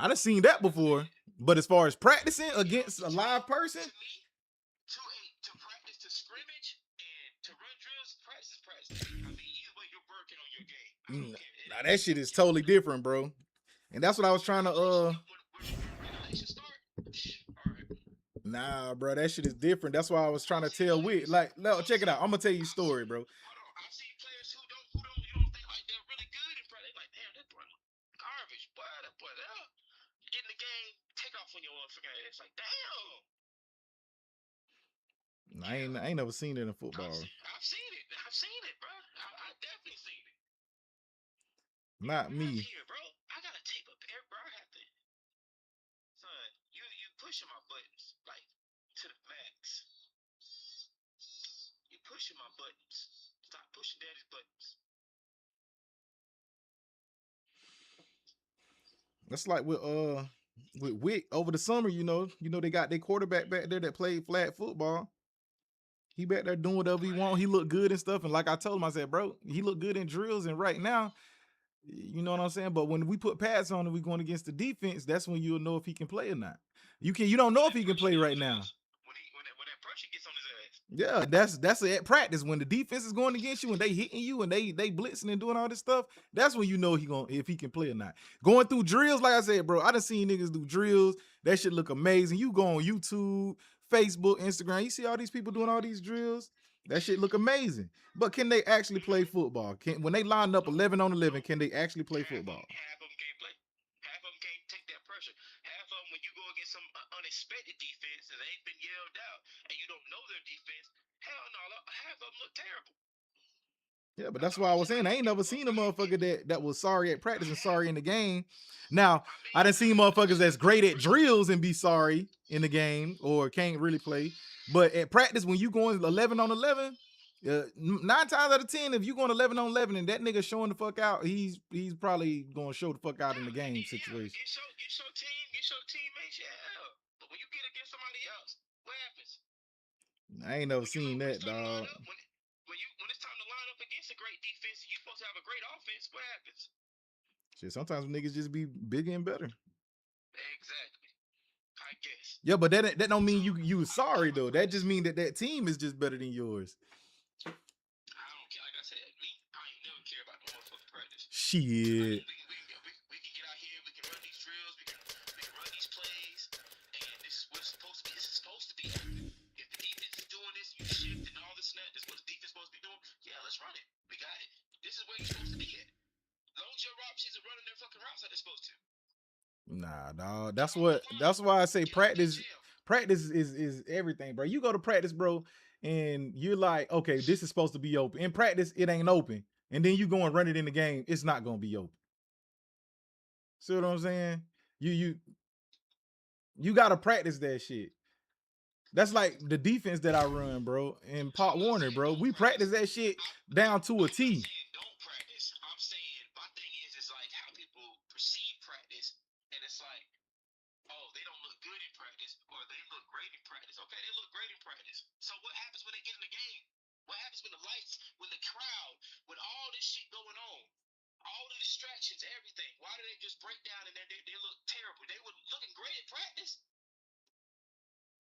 I done seen that before. But as far as practicing against a live person, to practice to scrimmage and to run drills, practice. I mean, either way, you're working on your game. I don't care. nah, that shit is totally different, bro. And that's what I was trying to when regulations start, all right. Nah, bro, that shit is different. That's why I was trying to tell Whit. Like, no, check it out. I'm gonna tell you a story, bro. I've seen players who you don't think like they're really good in practice. Like, damn, that boy garbage, boy. That boy, get in the game, take off on your motherfucking ass. Like, damn. I ain't never seen it in football. I've seen it, bro. I definitely seen it. Not me. Here, bro. I gotta tape up here, bro. I have to. Son, you pushing my buttons like to the max. You pushing my buttons. Stop pushing daddy's buttons. That's like with Wick over the summer, you know they got their quarterback back there that played flag football. He back there doing whatever he want. He looked good and stuff. And like I told him, I said, bro, he looked good in drills. And right now, you know what I'm saying? But when we put pads on and we going against the defense, that's when you'll know if he can play or not. You don't know if he can play right now. When that pressure gets on his ass. Yeah, that's at practice. When the defense is going against you and they hitting you and they blitzing and doing all this stuff, that's when you know if he can play or not. Going through drills, like I said, bro, I done seen niggas do drills. That shit look amazing. You go on YouTube, Facebook, Instagram, you see all these people doing all these drills. That shit look amazing. But can they actually play football? When they line up 11 on 11, can they actually play football? Half of them can't play. Half of them can't take that pressure. Half of them, when you go against some unexpected defense and they've been yelled out and you don't know their defense, hell no, half of them look terrible. Yeah, but that's why I was saying I ain't never seen a motherfucker that was sorry at practice and sorry in the game. Now, I done seen motherfuckers that's great at drills and be sorry in the game or can't really play. But at practice, when you going 11 on 11, 9 times out of 10, if you going 11 on 11 and that nigga showing the fuck out, he's probably going to show the fuck out in the game situation. Get your teammates, yeah. But when you get against somebody else, what happens? I ain't never seen that, dog. When it's time to line up against a great defense, you're supposed to have a great offense. What happens? Shit, sometimes niggas just be bigger and better. Exactly. I guess. Yeah, but that don't mean you sorry though. That just mean that team is just better than yours. I don't care. Like I said, I ain't never care about no motherfucking practice. Shit. We can get out here. We can run these drills. We can run these plays, and this is what it's supposed to be. This is supposed to be open. If the defense is doing this, you shift and all this and that. This is what the defense is supposed to be doing. Yeah, let's run it. We got it. This is where you're supposed to be at. As long as your options are running their fucking routes like they're supposed to. Nah, dog. That's why I say practice is everything, bro. You go to practice, bro, and you're like, okay, this is supposed to be open. In practice, it ain't open. And then you go and run it in the game, it's not gonna be open. See what I'm saying? You gotta practice that shit. That's like the defense that I run, bro. In Pop Warner, bro. We practice that shit down to a T. Don't practice. I'm saying my thing is like how people perceive practice, and it's like, oh, they don't look good in practice, or they look great in practice. Okay, they look great in practice. So what happens when they get in the game? What happens when the lights, when the crowd, when all this shit going on, all the distractions, everything? Why do they just break down and they look terrible? They were looking great in practice.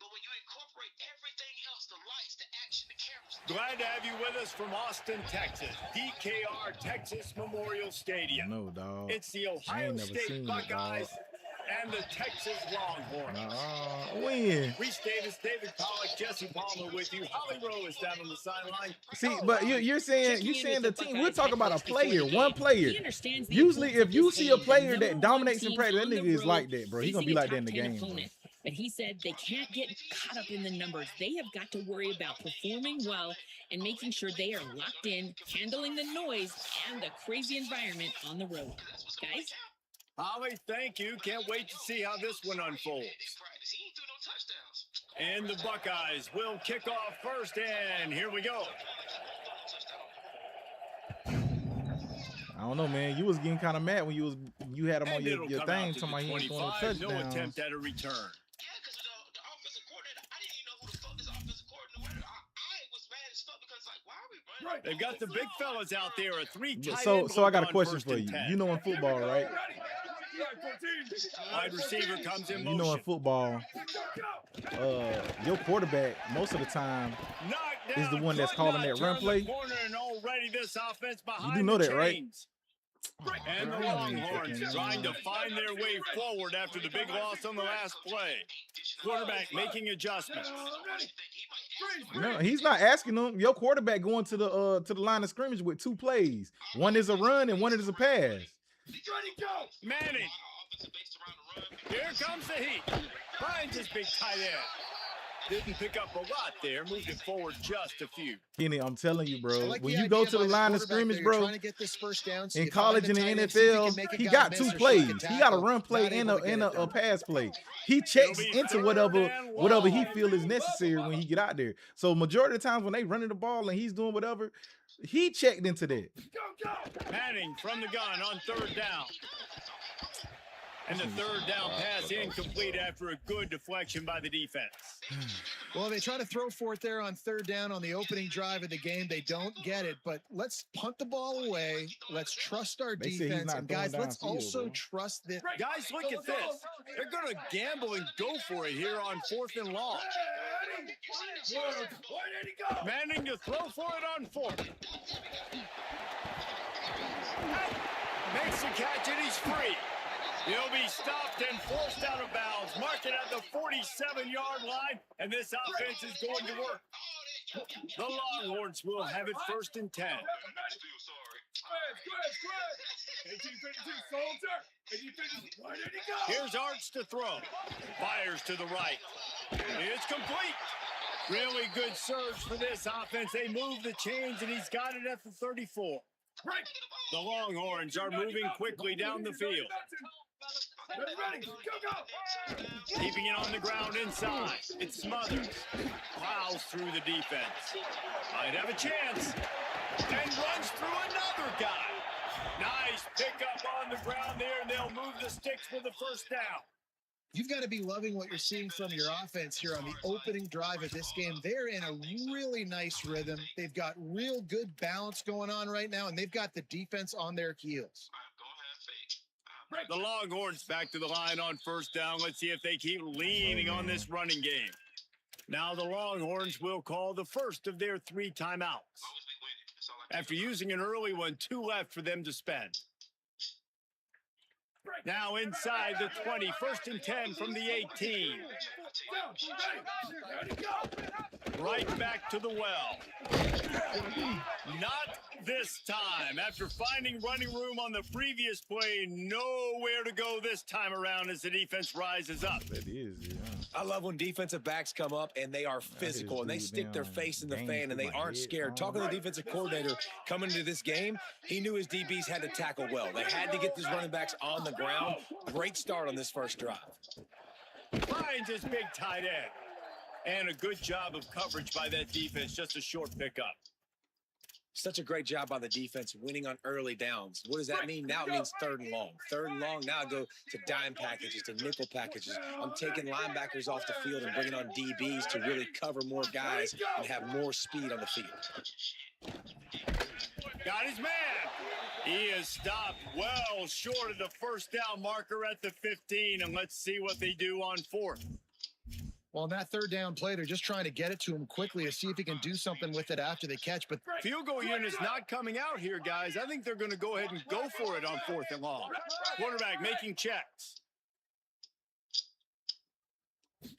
But when you incorporate everything else, the lights, the action, the cameras. Glad to have you with us from Austin, Texas. DKR Texas Memorial Stadium. No, dog. It's the Ohio State Buckeyes and the Texas Longhorns. Win. Reese Davis, David Pollock, Jesse Palmer with you. Holly Rowe is down on the sideline. See, but you're saying the team. We're talking about a player, one player. Usually, if you see a player that dominates in practice, that nigga is like that, bro. He's gonna be like that in the game. But he said they can't get caught up in the numbers. They have got to worry about performing well and making sure they are locked in, handling the noise and the crazy environment on the road. Guys? Holly, thank you. Can't wait to see how this one unfolds. And the Buckeyes will kick off first, and here we go. I don't know, man. You was getting kind of mad when you had him on your thing talking about he ain't going to touchdown. No attempt at a return. Yeah, because the offensive coordinator, I didn't even know who the fuck this offensive coordinator. I was mad as fuck because like, why are we running? Right, they've got the big fellas out there. A 3 tight So I got a question for you. You know in football, right? Wide receiver comes in You know, in motion. football, your quarterback most of the time Knocked is the down, one that's could calling not that run turn the play. corner, and already this offense You behind do know the that, right? chains. And the Longhorns trying to find their way forward after the big loss on the last play. Quarterback making adjustments. No, he's not asking them. Your quarterback going to the line of scrimmage with 2 plays. One is a run and one is a pass. Manning. Here comes the heat. Finds his big tight end. Didn't pick up a lot there. Moved it forward just a few. Kenny, I'm telling you, bro. like When the you go idea to the by the line of quarterback scrimmage, there. bro, You're trying to get this first down, so in you find college the and tight the end, see if you NFL, can make a he guy got miss 2 or shake plays. a He got a tackle. run play Not and able to get it a done. pass play. He checks It'll be into third whatever and he long. feel is necessary when he get out there. So majority of the times when they running the ball and he's doing whatever, he checked into that. Manning from the gun on third down. And the third down pass incomplete after a good deflection by the defense. Well, they try to throw for it there on third down on the opening drive of the game. They don't get it, but let's punt the ball away. Let's trust our They say he's defense. not And guys, throwing let's downfield, also bro. trust that. Guys, look at this. They're going to gamble and go for it here on 4th and long. Manning to throw for it on 4th. Makes the catch and he's free. He'll be stopped and forced out of bounds. Mark it at the 47-yard line, and this offense is going to work. The Longhorns will have it 1st and 10. Here's Arts to throw. Fires to the right. It's complete. Really good surge for this offense. They move the chains, and he's got it at the 34. The Longhorns are moving quickly down the field. Keeping it on the ground inside. It's Smothers. Plows through the defense. Might have a chance. And runs through another guy. Nice pickup on the ground there, and they'll move the sticks for the first down. You've got to be loving what you're seeing from your offense here on the opening drive of this game. They're in a really nice rhythm. They've got real good balance going on right now, and they've got the defense on their heels. The Longhorns back to the line on first down. Let's see if they keep leaning on this running game. Now the Longhorns will call the first of their 3 timeouts. After using an early one, 2 left for them to spend. Now inside the 20, 1st and 10 from the 18. Right back to the well. Not this time. After finding running room on the previous play, nowhere to go this time around as the defense rises up. That is, yeah. I love when defensive backs come up and they are physical and they stick their face in the fan and they aren't scared. Talking to the defensive coordinator coming into this game, he knew his DBs had to tackle well. They had to get these running backs on the ground. Great start on this first drive. Finds his big tight end. And a good job of coverage by that defense. Just a short pickup. Such a great job by the defense winning on early downs. What does that mean? Now it means 3rd and long. 3rd and long, now I go to dime packages, to nickel packages. I'm taking linebackers off the field and bringing on DBs to really cover more guys and have more speed on the field. Got his man. He is stopped well short of the first down marker at the 15. And let's see what they do on 4th. Well, on that 3rd down play, they're just trying to get it to him quickly to see if he can do something with it after they catch. But Field goal unit's not coming out here, guys. I think they're going to go ahead and go for it on 4th and long. Quarterback making checks.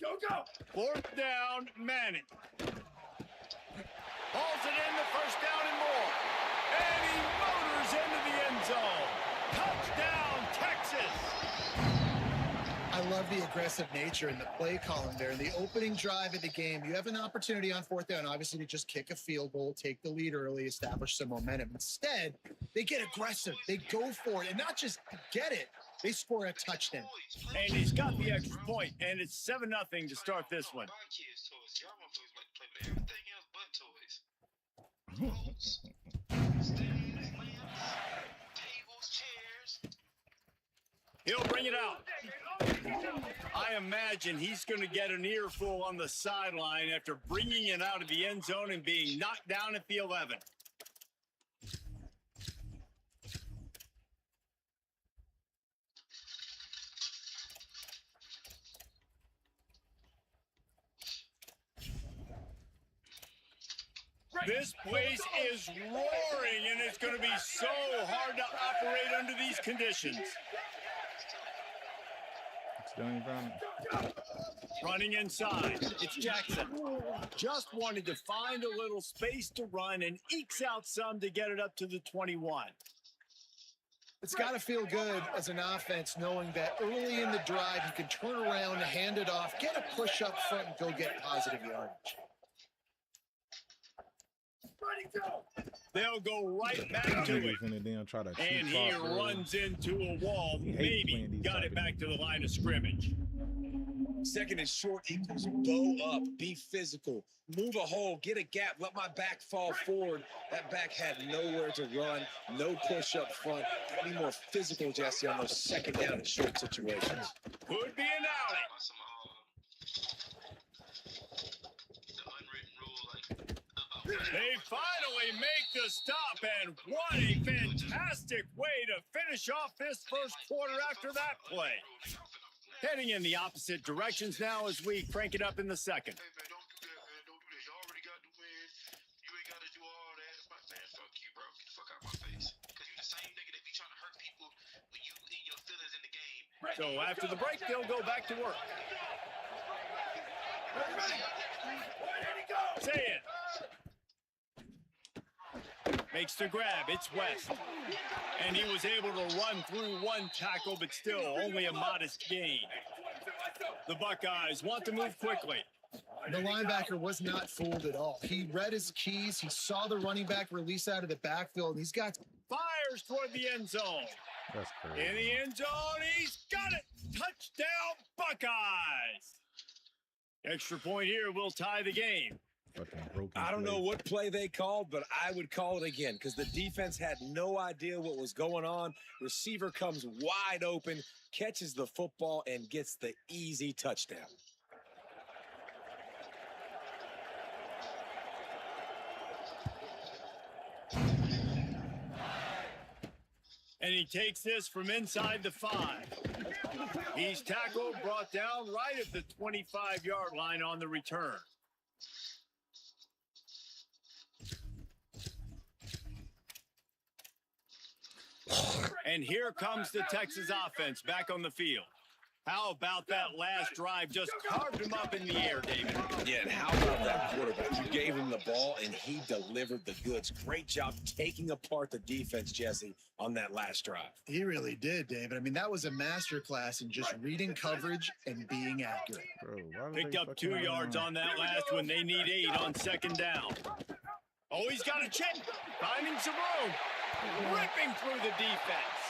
Go. 4th down, Manning. Hauls it in, the first down and more. And he motors into the end zone. Touchdown, Texas. I love the aggressive nature in the play column there. In the opening drive of the game, you have an opportunity on 4th down, obviously, to just kick a field goal, take the lead early, establish some momentum. Instead, they get aggressive. They go for it, and not just get it, they score a touchdown. And he's got the extra point, and it's 7-0 to start this one. He'll bring it out. I imagine he's going to get an earful on the sideline after bringing it out of the end zone and being knocked down at the 11. This place is roaring, and it's going to be so hard to operate under these conditions. Running inside, it's Jackson. Just wanted to find a little space to run and ekes out some to get it up to the 21. It's got to feel good as an offense knowing that early in the drive you can turn around, hand it off, get a push up front, and go get positive yardage. They'll go right back to it. And he runs into a wall. Maybe got it back to the line of scrimmage. Second and short equals bow up, be physical, move a hole, get a gap, let my back fall forward. That back had nowhere to run, no push up front. Be more physical, Jesse, on those second down and short situations. Could be an alley. They finally make the stop, and what a fantastic way to finish off this first quarter after that play. Heading in the opposite directions now as we crank it up in the second. Hey, man, don't do that, man. Don't do that. You already got the win. You ain't got to do all that. Man, fuck you, bro. Get the fuck out my face. Because you the same nigga that be trying to hurt people when you in your feelings in the game. So after the break, they'll go back to work. Say it. Makes the grab. It's West. And he was able to run through one tackle, but still only a modest gain. The Buckeyes want to move quickly. The linebacker was not fooled at all. He read his keys. He saw the running back release out of the backfield. He's got Fires toward the end zone. That's crazy. In the end zone, he's got it. Touchdown, Buckeyes. Extra point here will tie the game. I don't know what play they called, but I would call it again because the defense had no idea what was going on. Receiver comes wide open, catches the football, and gets the easy touchdown. And he takes this from inside the 5. He's tackled, brought down right at the 25-yard line on the return. And here comes the Texas offense back on the field. How about that last drive? Just carved him up in the air, David. Yeah, and how about that quarterback? You gave him the ball, and he delivered the goods. Great job taking apart the defense, Jesse, on that last drive. He really did, David. I mean, that was a masterclass in just reading coverage and being accurate. Bro, Picked up 2 yards on that last one. They need 8 on second down. Oh, he's got a chip. Finding some room. Ripping through the defense.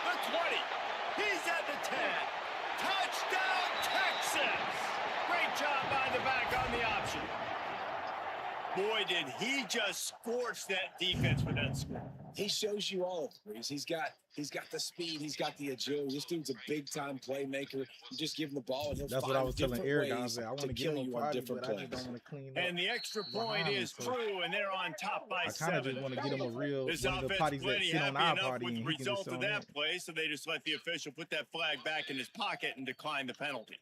The 20. He's at the 10. Touchdown, Texas. Great job by the back on the option. Boy, did he just scorch that defense with that score. He shows you all of it, Reese. He's got the speed. He's got the agility. This dude's a big-time playmaker. You just give him the ball, and he'll That's find what I was telling Eric. I ways was like, I want to to kill get him you a on body, different but I just plays. don't want to clean up. And the extra point is true, and they're on top by I kind of 7. just want to get him a real This one of the offense potties that plenty sit on happy our enough party with and the he can just result sit of on that it. play, so they just let the official put that flag back in his pocket and decline the penalty.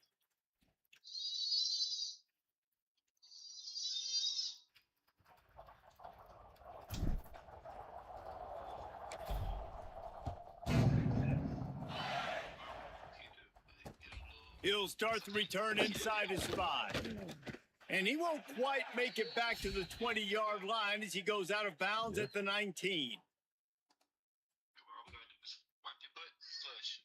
He'll start the return inside his 5. And he won't quite make it back to the 20-yard line as he goes out of bounds at the 19. All we gotta do is wipe your butt, flush.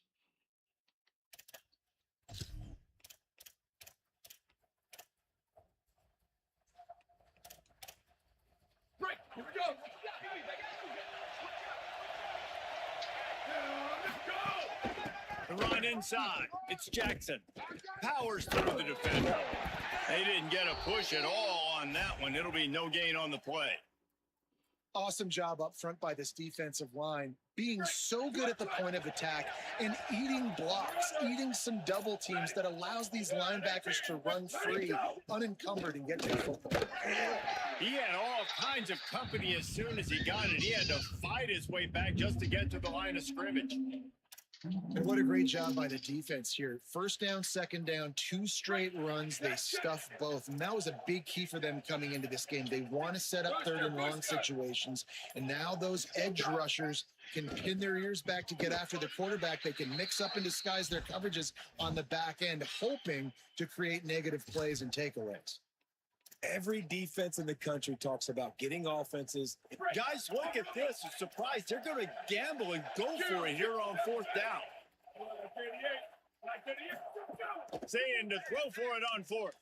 Right, here we go. The run inside. It's Jackson. Powers through the defender. They didn't get a push at all on that one. It'll be no gain on the play. Awesome job up front by this defensive line, being so good at the point of attack and eating blocks, eating some double teams that allows these linebackers to run free, unencumbered, and get to the football. He had all kinds of company as soon as he got it. He had to fight his way back just to get to the line of scrimmage. And what a great job by the defense here. First down, second down, 2 straight runs. They stuffed both. And that was a big key for them coming into this game. They want to set up third and long situations. And now those edge rushers can pin their ears back to get after the quarterback. They can mix up and disguise their coverages on the back end, hoping to create negative plays and takeaways. Every defense in the country talks about getting offenses. Guys, look at this. I'm surprised they're going to gamble and go for it here on 4th down. Saying to throw for it on 4th.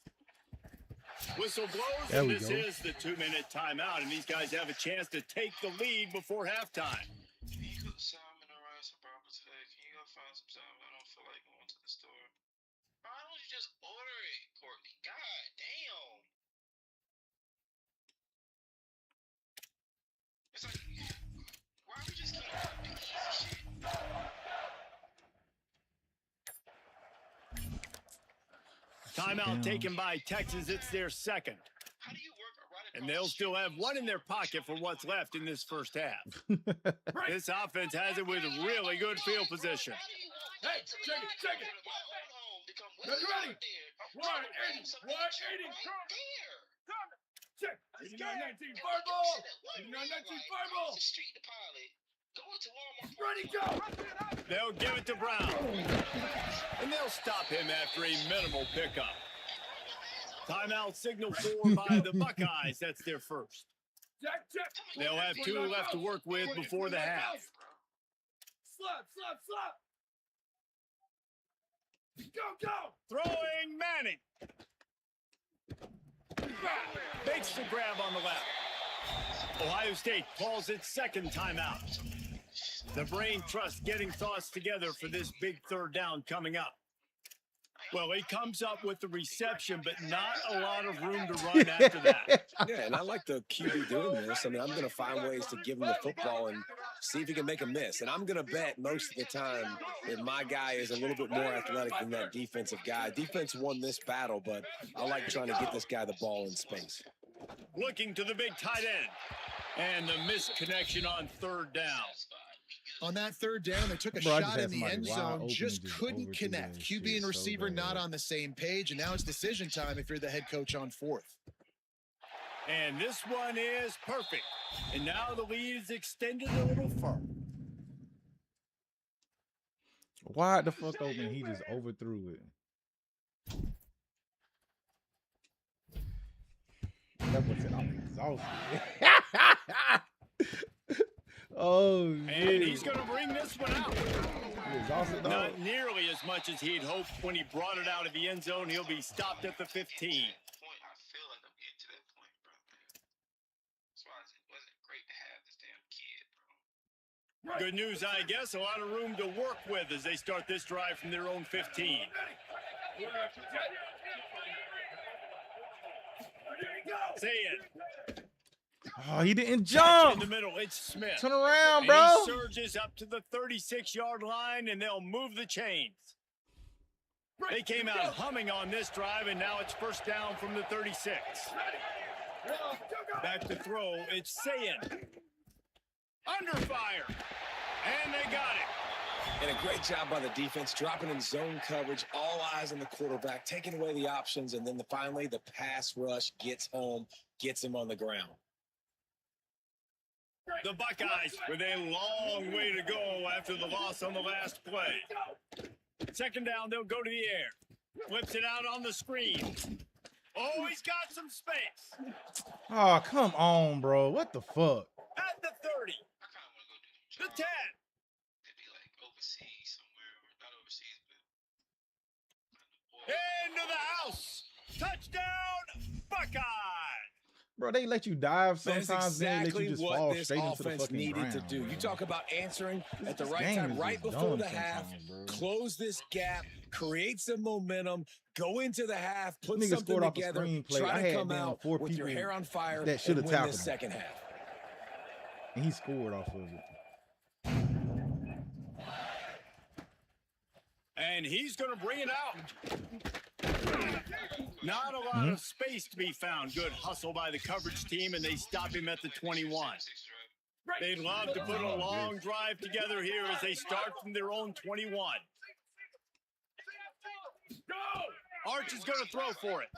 Whistle blows, and this is the 2-minute timeout, and these guys have a chance to take the lead before halftime. Can you cook salmon and rice and barbecue? Can you go find some salmon? I don't feel like going to the store. Why don't you just order it, Courtney? God damn. It's like, why we just keep doing the easy shit? Timeout taken by Texas. It's their second. How do you work right across And they'll the still street have from one in their someone pocket for what's left in this first half. Oh, This offense has it with really good field position. Hey, check it. Get ready. 180, 180, Check. 89-19 fire ball. 89-19 fire ball. Street to pilot. Go into Walmart. Ready, go. They'll give it to Brown. And they'll stop him after a minimal pickup. Timeout signal for by the Buckeyes. That's their first. They'll have 2 left to work with before the half. Slap. Go. Throwing Manning. Makes the grab on the left. Ohio State calls its second timeout. The brain trust getting thoughts together for this big 3rd down coming up. Well, he comes up with the reception, but not a lot of room to run after that. Yeah, and I like the QB doing this. I mean, I'm going to find ways to give him the football and see if he can make a miss. And I'm going to bet most of the time that my guy is a little bit more athletic than that defensive guy. Defense won this battle, but I like trying to get this guy the ball in space. Looking to the big tight end. And the misconnection on 3rd down. On that 3rd down, they took a shot in the end zone, just couldn't connect. QB and receiver not on the same page, and now it's decision time if you're the head coach on 4th. And this one is perfect. And now the lead is extended a little further. wide the fuck open. He just overthrew it. That boy said, I'm exhausted. Oh, and shit. he's going to bring this one out. Exhausted, dog. Not nearly as much as he'd hoped when he brought it out of the end zone. He'll be stopped at the 15. I feel like I'm getting to that point, bro. That's why it wasn't great to have this damn kid, bro. Good news, I guess. A lot of room to work with as they start this drive from their own 15. Say it. Oh, he didn't In jump. the middle, it's Smith. Turn around, And bro. he surges up to the 36-yard line, and they'll move the chains. They came out humming on this drive, and now it's first down from the 36. Back to throw, it's Sayin. Under fire, and they got it. And a great job by the defense, dropping in zone coverage, all eyes on the quarterback, taking away the options, and then finally the pass rush gets home, gets him on the ground. The Buckeyes with a long way to go after the loss on the last play. Second down, they'll go to the air. Flips it out on the screen. Oh, he's got some space. Oh, come on, bro. What the fuck? At the 30. I kind of want to go do The 10. It'd be like overseas somewhere, or not overseas, but Into the house. Touchdown, Buckeyes. Bro, they let you dive That's sometimes, then they let exactly you just what fall this straight into the offense fucking needed ground, to do. bro. You talk about answering at the This right game time, is right just before dumb the half, sometimes, bro. close this gap, create some momentum, go into the half, put Nigga something scored off a together, screenplay. I try to had come down out 4 with your people hair on fire that and shoulda win tackled this him. second half. And he scored off of it. And he's going to bring it out. Not a lot of space to be found. Good hustle by the coverage team, and they stop him at the 21. They'd love to put a long drive together here as they start from their own 21. Arch is going to throw for it.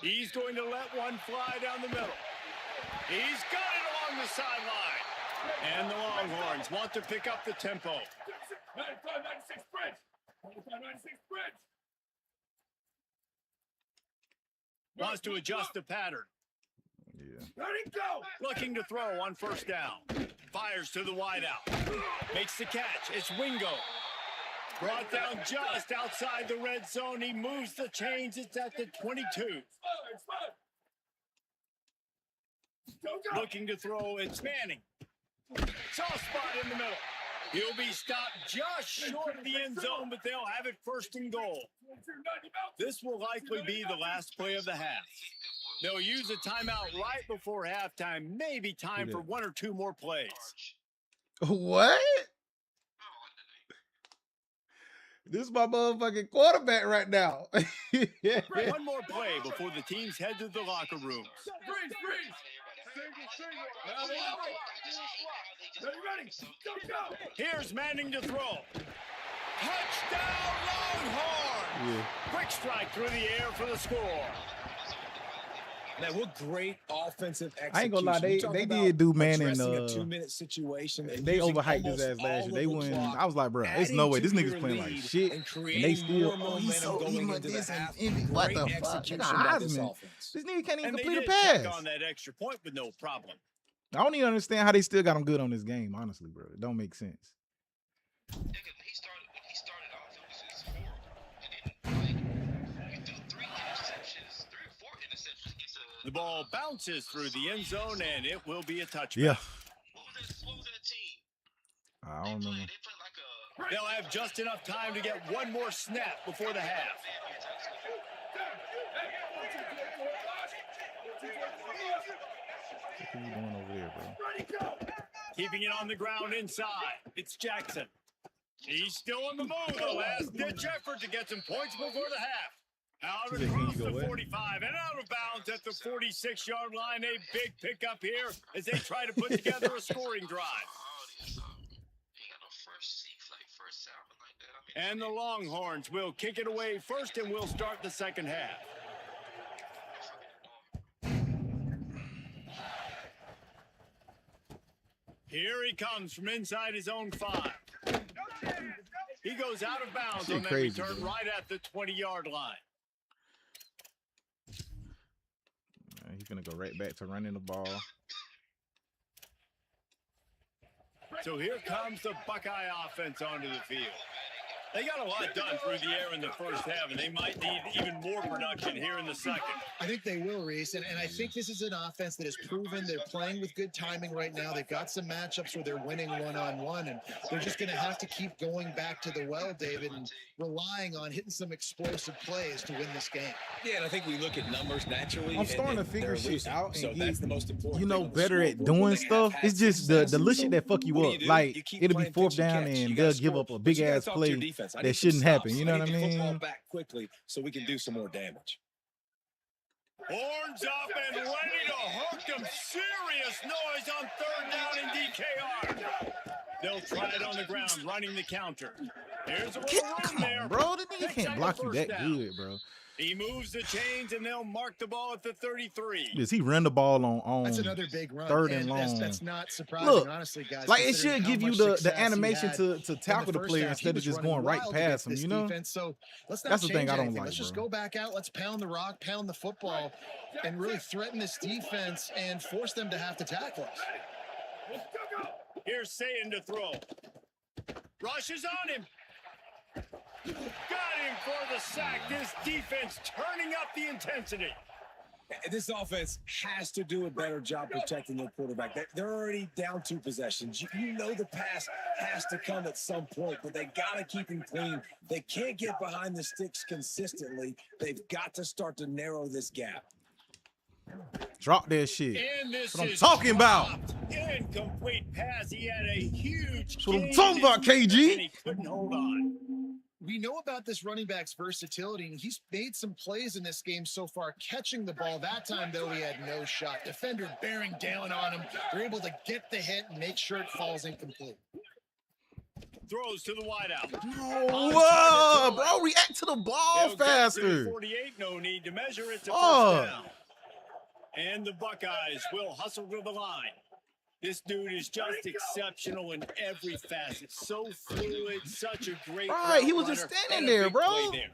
He's going to let one fly down the middle. He's got it along the sideline. And the Longhorns want to pick up the tempo. 95-96 French. 95-96 French. Wants to adjust the pattern. Yeah. Ready, go. Looking to throw on first down. Fires to the wideout. Makes the catch. It's Wingo. Brought down just outside the red zone. He moves the chains. It's at the 22. Looking to throw. It's Manning. Soft spot in the middle. He'll be stopped just short of the end zone, but they'll have it first and goal. This will likely be the last play of the half. They'll use a timeout right before halftime. Maybe time for one or two more plays. What? This is my motherfucking quarterback right now. One more play before the teams head to the locker rooms. Freeze. Ready. Go. Here's Manning to throw. Touchdown, Longhorn! Yeah. Quick strike through the air for the score. Man, what great offensive execution. I ain't gonna lie, You talk they about did do Manning. addressing a 2-minute situation. And They using overhyped his almost ass last all year. of They the wouldn't. clock, I was like, bro, there's adding no way to this nigga's your playing like lead shit. and And they still, creating more he's so momentum he going want into this the half. and what the Great fuck? Nigga, execution by this Heisman. offense. This nigga can't even And they complete a did pass. check on that extra point with no problem. I don't even understand how they still got him good on this game, honestly, bro. It don't make sense. When he started off, it was just horrible. And then, you threw 3 or 4 interceptions against The ball bounces through the end zone, and it will be a touchback. Yeah. What was that team? I don't remember. They played like a... They'll have just enough time to get one more snap before the half. What are you doing over there, bro? Keeping it on the ground inside. It's Jackson. He's still on the move. A last-ditch effort to get some points before the half. Out Can you across go the away? 45 and out of bounds at the 46-yard line. A big pickup here as they try to put together a scoring drive. And the Longhorns will kick it away first, and we'll start the second half. Here he comes from inside his own 5. He goes out of bounds Shit on that crazy, return bro. right at the 20-yard line. He's gonna go right back to running the ball. So here comes the Buckeye offense onto the field. They got a lot done through the air in the first half, and they might need even more production here in the second. I think they will, Reese, and I think this is an offense that has proven they're playing with good timing right now. They've got some matchups where they're winning one-on-one, and they're just going to have to keep going back to the well, David, and relying on hitting some explosive plays to win this game. Yeah, and I think we look at numbers naturally. I'm starting to and figure they're shit losing. out and So get, that's the most important you know, thing on the better at scoreboard. When doing they stuff. have It's had just the success, little shit that fuck you what do up. do? Like, You keep it'll be playing fourth pitch and down catch. and You they'll gotta give score. up a But big you gotta ass talk to your play defense. I that need some shouldn't happen. stops. You know I what I need the football mean? back quickly so we can do some more damage. Horns up and ready to hook them. Serious noise on third down in DKR. They'll try it on the ground, running the counter. Here's a little room Come there. on, bro. The nigga Takes can't out block the you first that down. good, bro. He moves the chains, and they'll mark the ball at the 33. Yes, he ran the ball on That's another big run. third and that's, long. that's not surprising, Look, honestly, guys. like it considering should how give you much the success he animation had to in tackle the first player half. He instead of was just running going right wild past against him, this you know? defense. So let's not That's the change thing I don't anything. like, Let's just bro. go back out. Let's pound the rock, pound the football, and really threaten this defense and force them to have to tackle us. Here's Sayin to throw. Rushes on him. Got him for the sack. This defense turning up the intensity. This offense has to do a better job protecting their quarterback. They're already down 2 possessions. You know the pass has to come at some point, but they got to keep him clean. They can't get behind the sticks consistently. They've got to start to narrow this gap. Drop that shit. And this That's what I'm is talking about. dropped. Incomplete pass. He had a huge That's what I'm gain talking in about, his KG. and he couldn't hold on. We know about this running back's versatility, and he's made some plays in this game so far, catching the ball. That time, though, he had no shot. Defender bearing down on him. They're able to get the hit and make sure it falls incomplete. Throws to the wideout. Whoa, bro, react to the ball They'll get to faster. the 48, no need to measure it to Oh. first down. And the Buckeyes will hustle to the line. This dude is just exceptional in every facet. So fluid, such a great Right, he route was just runner, standing and a there, big bro. play there.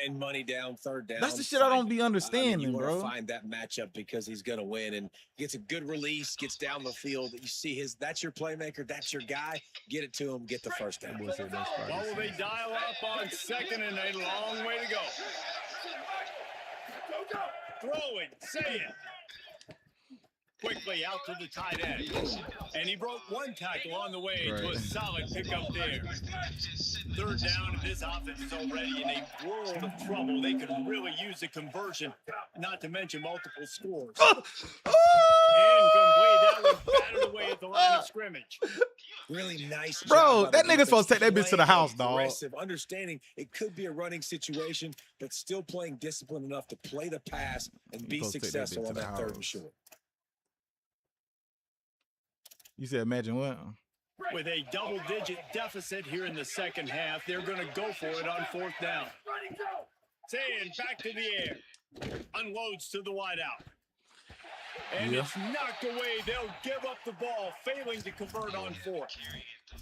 And money down, third down. That's the shit I don't be you understanding, want bro. to find that matchup because he's going to win and gets a good release, gets down the field. You see that's your playmaker, that's your guy. Get it to him, get the first down. Well, they dial up on second and a long way to go. Throwing, say it. Quickly out to the tight end. And he broke one tackle on the way to a solid pickup there. Third down, and this offense is already in a world of trouble. They could really use a conversion, not to mention multiple scores. Incomplete. That was batted away at the line of scrimmage. Really nice Bro, job by that the nigga's supposed to take that bitch defense, to the playing house, dog. aggressive, understanding it could be a running situation, but still playing disciplined enough to play the pass and be supposed to take that successful bitch on to the that third and house. short. You said imagine what? With a double-digit deficit here in the second half, they're going to go for it on fourth down. Saying back to the air. Unloads to the wideout. And it's knocked away. They'll give up the ball, failing to convert on fourth.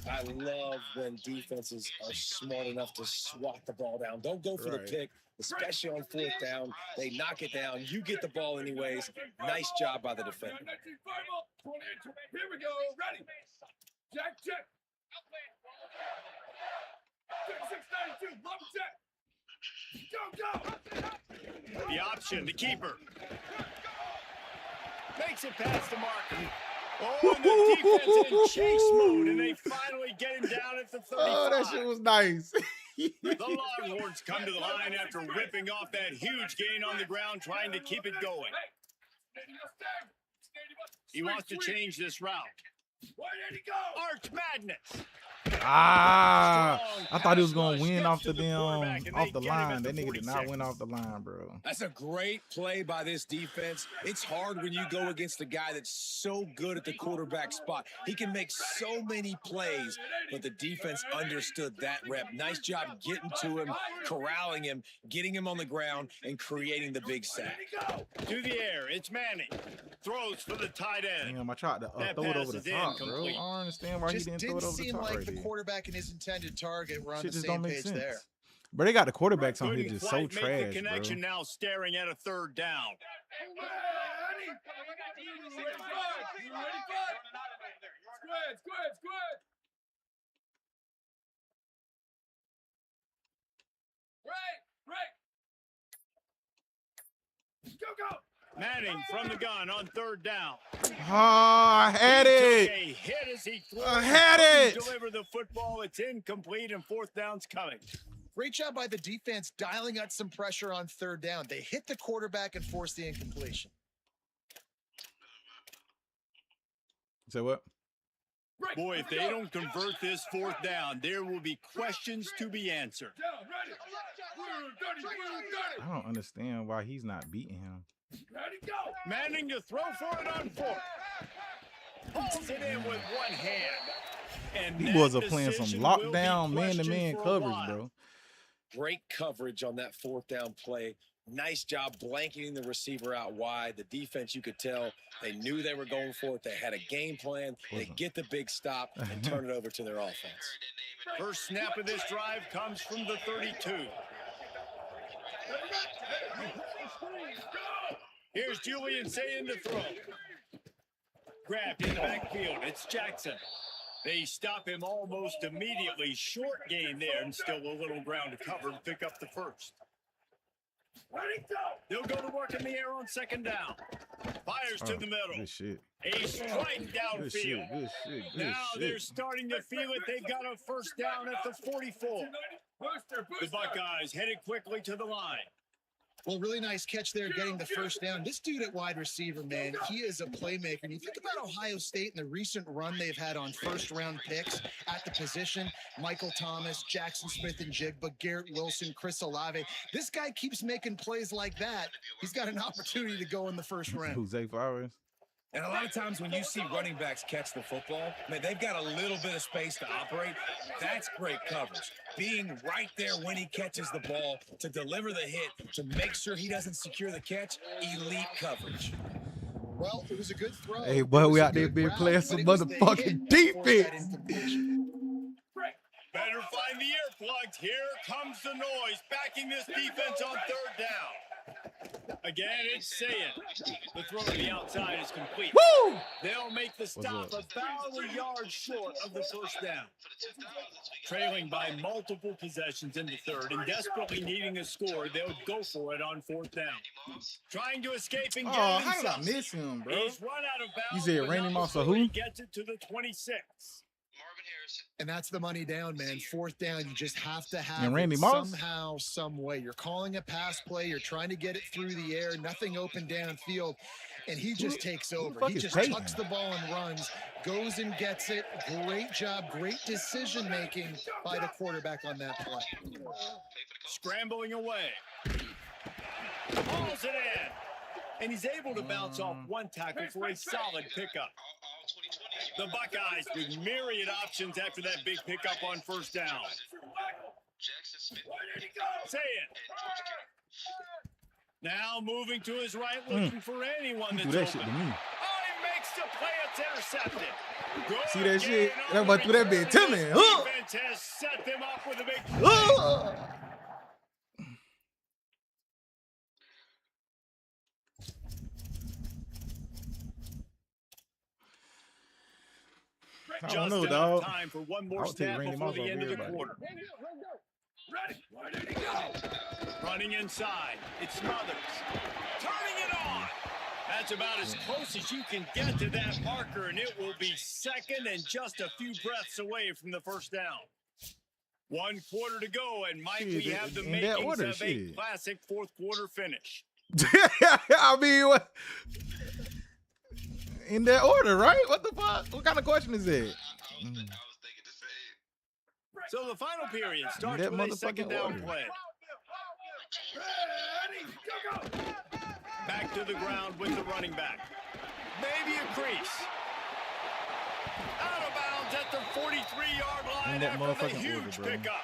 I love when defenses are smart enough to swat the ball down. Don't go for the pick, especially on fourth down. They knock it down. You get the ball anyways. Nice job by the defender. Here we go. Ready. Jack, check. 36-92. Love check. Go, go. The option, the keeper. Makes it past the marker. Oh, and the defense in chase mode, and they finally get him down at the 35. Oh, that shit was nice. The Longhorns come to the line after ripping off that huge gain on the ground, trying to keep it going. He wants to change this route. Where did he go? Arch Madness. I thought he was Strong gonna pass win rush off gets the to the quarterback, and off they the get him line. at That the nigga did not 46. win off the line, bro. That's a great play by this defense. It's hard when you go against a guy that's so good at the quarterback spot. He can make so many plays, but the defense understood that rep. Nice job getting to him, corralling him, getting him on the ground, and creating the big sack. To the air, it's Manning. Throws for the tight end. Damn, I tried to That throw it pass over is the top, bro. I incomplete. don't understand why Just he didn't throw it didn't over the seem top like right the there. quarterback and his intended target were on Shit the just same don't make page sense. there. But they got the quarterbacks on here Couldn't just so quite make the trash, connection bro. now, staring at a third down. Squid. Right. Go. Manning from the gun on third down. I had He it. took a hit as he threw I it. had Couldn't it. Deliver the football. It's incomplete, and fourth down's coming. Great job by the defense dialing out some pressure on third down. They hit the quarterback and forced the incompletion. Say what? Boy, if they don't convert this fourth down, there will be questions to be answered. Down, ready. I don't understand why he's not beating him. Ready, go. Manning to throw for it on fourth. Pulls it in with one hand. And These that boys are playing some decision will be lockdown man-to-man questioned for a coverage, while. bro. Great coverage on that fourth down play. Nice job blanketing the receiver out wide. The defense, you could tell, they knew they were going for it. They had a game plan. They get the big stop and turn it over to their offense. First snap of this drive comes from the 32. Here's Julian saying to throw. Grabbed in the backfield. It's Jackson. They stop him almost immediately. Short gain there, and still a little ground to cover to pick up the first. Ready, go. They'll go to work in the air on second down. Fires to the middle. Good shit. A strike Good downfield. shit. Good shit. Good Now they're shit. starting to feel it. They've got a first down at the 44. The Buckeyes headed quickly to the line. Well, really nice catch there, getting the first down. This dude at wide receiver, man, he is a playmaker. And you think about Ohio State and the recent run they've had on first-round picks at the position, Michael Thomas, Jackson Smith and Jigba, Garrett Wilson, Chris Olave. This guy keeps making plays like that. He's got an opportunity to go in the first round. Who's Zay Flowers? And a lot of times when you see running backs catch the football, man, they've got a little bit of space to operate. That's great coverage. Being right there when he catches the ball, to deliver the hit, to make sure he doesn't secure the catch, elite coverage. Well, it was a good throw. Hey, boy, we out there being playing some motherfucking defense. Better find the earplugs. Here comes the noise, backing this defense on third down. Again, it's saying the throw to the outside is complete. Woo! They'll make the stop about a yard short of the first down. Trailing by multiple possessions in the third and desperately needing a score, they'll go for it on fourth down. Trying to escape and get Oh, how did I miss him, bro? He's run out of bounds. You said Randy Moss or who? He gets it to the 26. And that's the money down, man. Fourth down, you just have to have And Randy it Moss? somehow, some way. You're calling a pass play. You're trying to get it through the air. Nothing open downfield. And he just takes over. He just tucks the ball and runs, goes and gets it. Great job. Great decision-making by the quarterback on that play. Scrambling away. Hauls it in. And he's able to bounce off one tackle for a solid pickup. The Buckeyes with myriad options after that big pickup on first down. Say it. Now moving to his right, looking for anyone that's Do that open. shit to me. Oh, he makes the play. It's intercepted. Good See that shit? gain on That about threw that the bit to me. return. Huh? Defense has set them up with a big play. I don't Just know, enough dog. time for one more I'll take snap Randy before Moss the over end of the everybody. quarter. Ready? Where did he go? Running inside. It's Smothers. Turning it on. That's about as close as you can get to that marker, and it will be second and just a few breaths away from the first down. 1 quarter to go, and Mike, we Shit, have the in that makings order, of a shit. classic fourth quarter finish. I mean, what? In that order, right? What the fuck? What kind of question is that? So the final period starts That with a motherfucking second down order. play. Ready? Go! Back to the ground with the running back. Maybe a crease. Out of bounds at the 43-yard line In that after the motherfucking huge order, bro. pickup.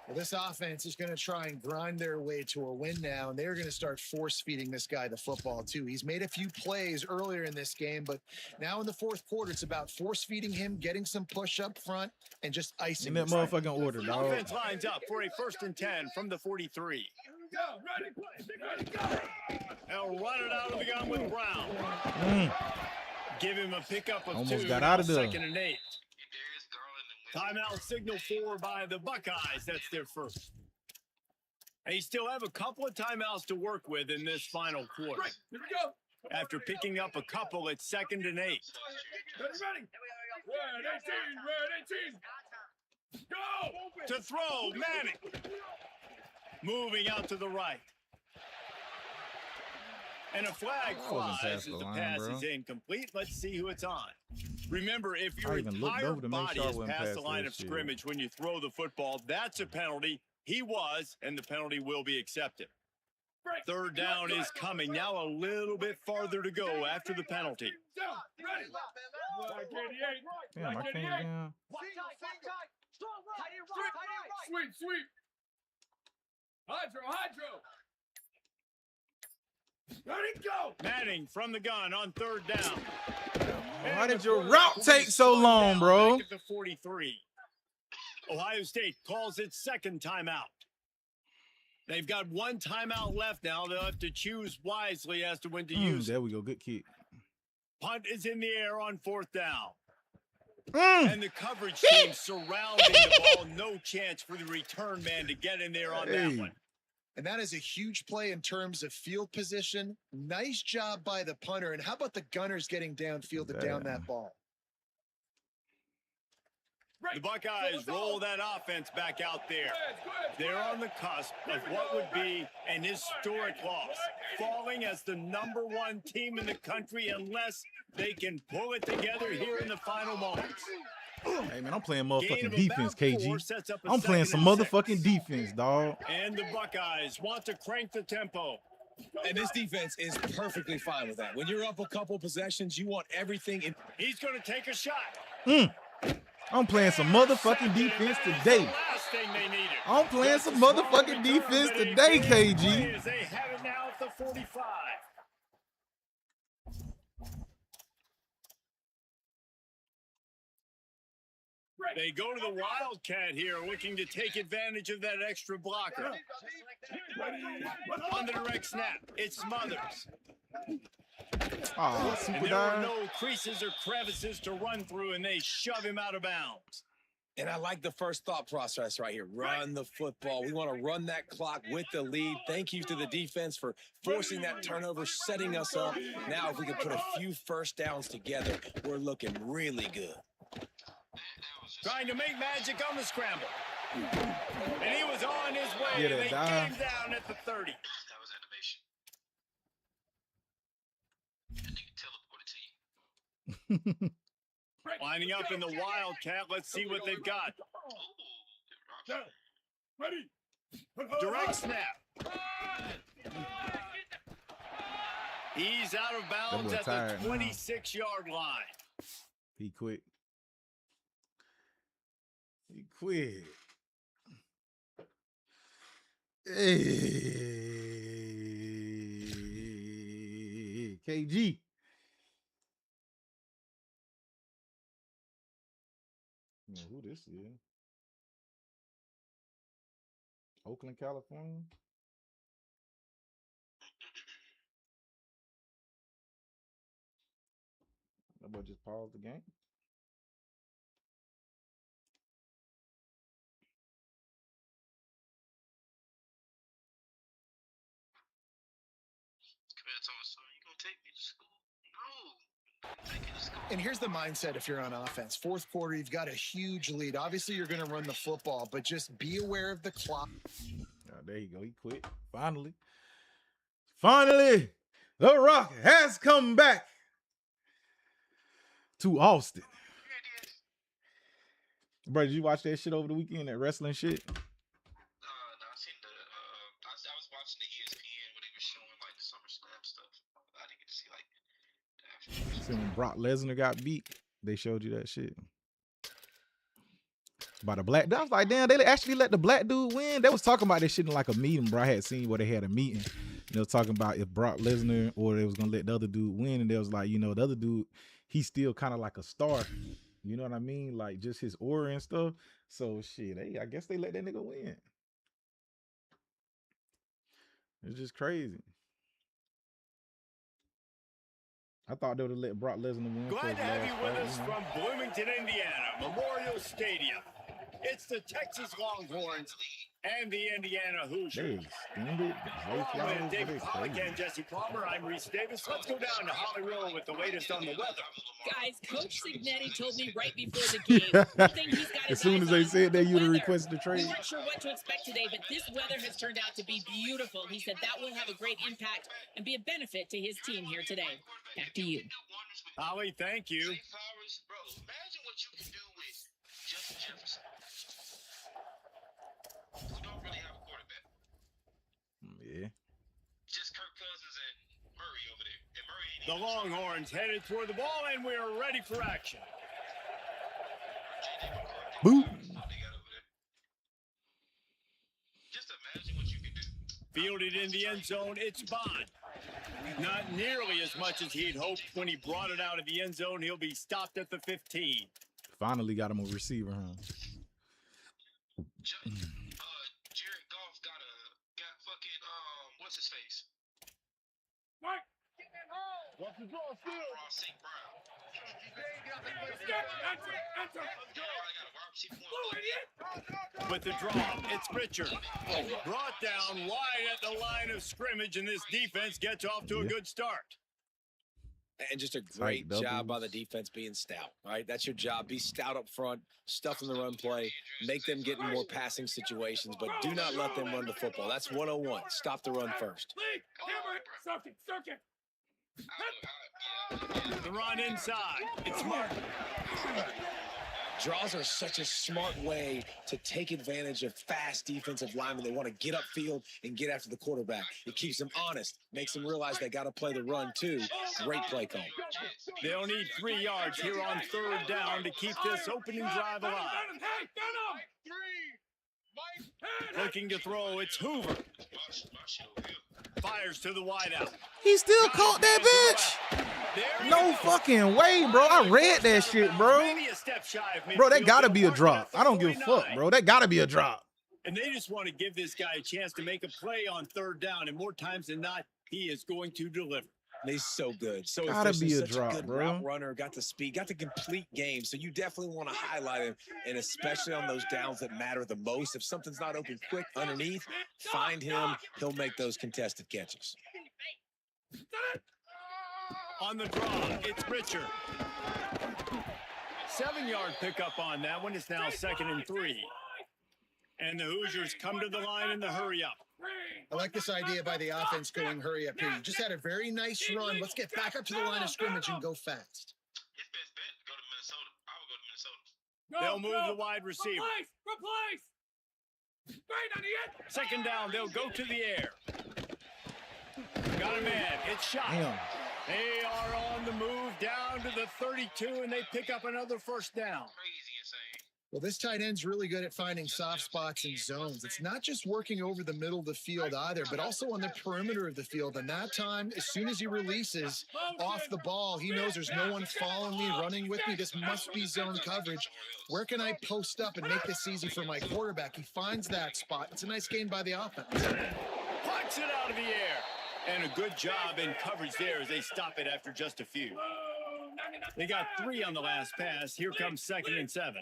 Well, this offense is going to try and grind their way to a win now, and they're going to start force-feeding this guy the football, too. He's made a few plays earlier in this game, but now in the fourth quarter, it's about force-feeding him, getting some push up front, and just icing In that this thing. motherfucking order, dog. Offense lines up for a 1st and 10 from the 43. Go! Ready? Go! They'll run it out of the gun with Brown. Give him a pickup of Almost 2. got out of there. 2nd and 8. Timeout signal for by the Buckeyes. That's their first. They still have a couple of timeouts to work with in this final quarter. Right, here we go. After picking up a couple at 2nd and 8. Ready? Red 18. Go! To throw, Manning. Moving out to the right. And a flag I wasn't flies past as the the line, pass bro. is incomplete. Let's see who it's on. Remember, if your I even looked entire over to make body sure I is wasn't past the past line that of shit. scrimmage when you throw the football, that's a penalty. He was, and the penalty will be accepted. Third down is coming. Now a little bit farther to go after the penalty. Down. Ready? Like 88. Damn, I Like can't 88. down. Sweep. Hydro. Ready? Go! Manning from the gun on third down. Why And did the your quarterback route will take be so slowed long, down bro? back at the 43. Ohio State calls its second timeout. They've got one timeout left now. They'll have to choose wisely as to when to use it. There we go. Good kick. Punt is in the air on fourth down. Mm. And the coverage team surrounding the ball. No chance for the return man to get in there on that Hey. one. And that is a huge play in terms of field position. Nice job by the punter. And how about the gunners getting downfield to down that ball? The Buckeyes roll that offense back out there. They're on the cusp of what would be an historic loss, falling as the #1 team in the country unless they can pull it together here in the final moments. Hey, man, I'm playing motherfucking Gain of defense, about 4 KG. sets up a I'm playing second some and motherfucking 6. defense, dog. And the Buckeyes want to crank the tempo. And this defense is perfectly fine with that. When you're up a couple possessions, you want everything in. He's going to take a shot. I'm playing some motherfucking defense today. Last thing they needed. I'm playing some motherfucking defense today, KG. They have it now at the 45. They go to the Wildcat here, looking to take advantage of that extra blocker. On the direct snap, it's Smothers. Oh, And super there were dive. no creases or crevices to run through, and they shove him out of bounds. And I like the first thought process right here. Run the football. We want to run that clock with the lead. Thank you to the defense for forcing that turnover, setting us up. Now, if we can put a few first downs together, we're looking really good. Trying to make magic on the scramble. And he was on his way, Get and it, they dog. came down at the 30. That was animation. That nigga teleported to you. Lining up in the Wildcat. Let's see what they've got. Ready. Direct snap. He's out of bounds boy at tired the now. 26-yard line. He quit. He quit. Hey, KG. You know who this is? Oakland, California. That boy just paused the game. Command told us, so you gonna take me to school? No. Take you to school. And here's the mindset if you're on offense. Fourth quarter, you've got a huge lead. Obviously, you're going to run the football, but just be aware of the clock. Oh, there you go. He quit. Finally. Finally, The Rock has come back to Austin. Bro, did you watch that shit over the weekend, that wrestling shit? No, I seen the. I was watching the ESPN when they were showing like the SummerSlam stuff. I didn't get to see like the actual. See when Brock Lesnar got beat, they showed you that shit. By the black, I was like, damn, they actually let the black dude win. They was talking about this shit in like a meeting, bro. I had seen where they had a meeting. They was talking about if Brock Lesnar or they was gonna let the other dude win, and they was like, you know, the other dude, he's still kind of like a star. You know what I mean? Like just his aura and stuff. So shit, I guess they let that nigga win. It's just crazy. I thought they would have let Brock Lesnar win. for Glad his to have last you with fight, us you know? from Bloomington, Indiana, Memorial Stadium. It's the Texas Longhorns and the Indiana They Hoosiers. extended Along flowers, with Dave they Pollock crazy. and Jesse Palmer, I'm Reese Davis. Let's go down to Hollywood with the latest on the weather. Guys, Coach Signetti told me right before the game. One thing he's got As his soon eyes as they on, said that, the you'd have weather. requested the We trade. weren't sure what to expect today, but this weather has turned out to be beautiful. He said that will have a great impact and be a benefit to his team here today. Back to you. Holly, thank you. Zay Flowers, bro, imagine what you can do with Justin Jefferson. We don't really have a quarterback. Yeah. Just Kirk Cousins and Murray over there. And Murray ain't The even Longhorns headed toward the ball, and we're ready for action. J.J. McCarthy. Boo. What they got over there. Just imagine what you can do. Fielded in the end zone, it's Bond. Not nearly as much as he'd hoped when he brought it out of the end zone. He'll be stopped at the 15. Finally got him a receiver, huh? Jared Goff got fucking what's his face? Mike. What's the ball still? Ross St. Brown. Enter. With the draw, it's Richard. Brought down wide at the line of scrimmage, and this defense gets off to a good start. And just a great Tight job by the doubles. defense being stout, right? That's your job. Be stout up front, stuff in the run play, make them get in more passing situations, but do not let them run the football. That's 101. Stop the run first. Lee, hammer it. Circuit. The run inside. It's Martin. Draws are such a smart way to take advantage of fast defensive linemen. They want to get upfield and get after the quarterback. It keeps them honest, makes them realize they got to play the run too. Great play call. They'll need 3 yards here on 3rd down to keep this opening drive alive. Hey, Looking to throw, it's Hoover. Fires to the wideout. He still caught that bitch. No fucking way, bro. I read that shit, bro. Maybe a step shy of Bro, that midfield. gotta be a They'll drop. mark it I at don't the give a fuck, 49. bro. That gotta be a drop. And they just want to give this guy a chance to make a play on 3rd down, and more times than not, he is going to deliver. He's so good. So Gotta efficient, be a such drop, good bro. route runner, got the speed, got the complete game. So you definitely want to highlight him, and especially on those downs that matter the most. If something's not open quick underneath, find him. He'll make those contested catches. On the draw, it's Richard. 7-yard pickup on that one. It's now 2nd and 3. And the Hoosiers come to the line in the hurry up. I like this idea by the offense going hurry up here. You just had a very nice run. Let's get back up to the line of scrimmage and go fast. His best bet, go to Minnesota. I would go to Minnesota. They'll move the wide receiver. Replace. Straight on the end. 2nd down, they'll go to the air. Got a man. It's shot. Damn. They are on the move down to the 32, and they pick up another 1st down. Crazy insane. Well, this tight end's really good at finding soft spots and zones. It's not just working over the middle of the field either, but also on the perimeter of the field. And that time, as soon as he releases off the ball, he knows there's no one following me, running with me. This must be zone coverage. Where can I post up and make this easy for my quarterback? He finds that spot. It's a nice gain by the offense. Puts it out of the air. And a good job in coverage there as they stop it after just a few. They got 3 on the last pass. Here comes 2nd and 7.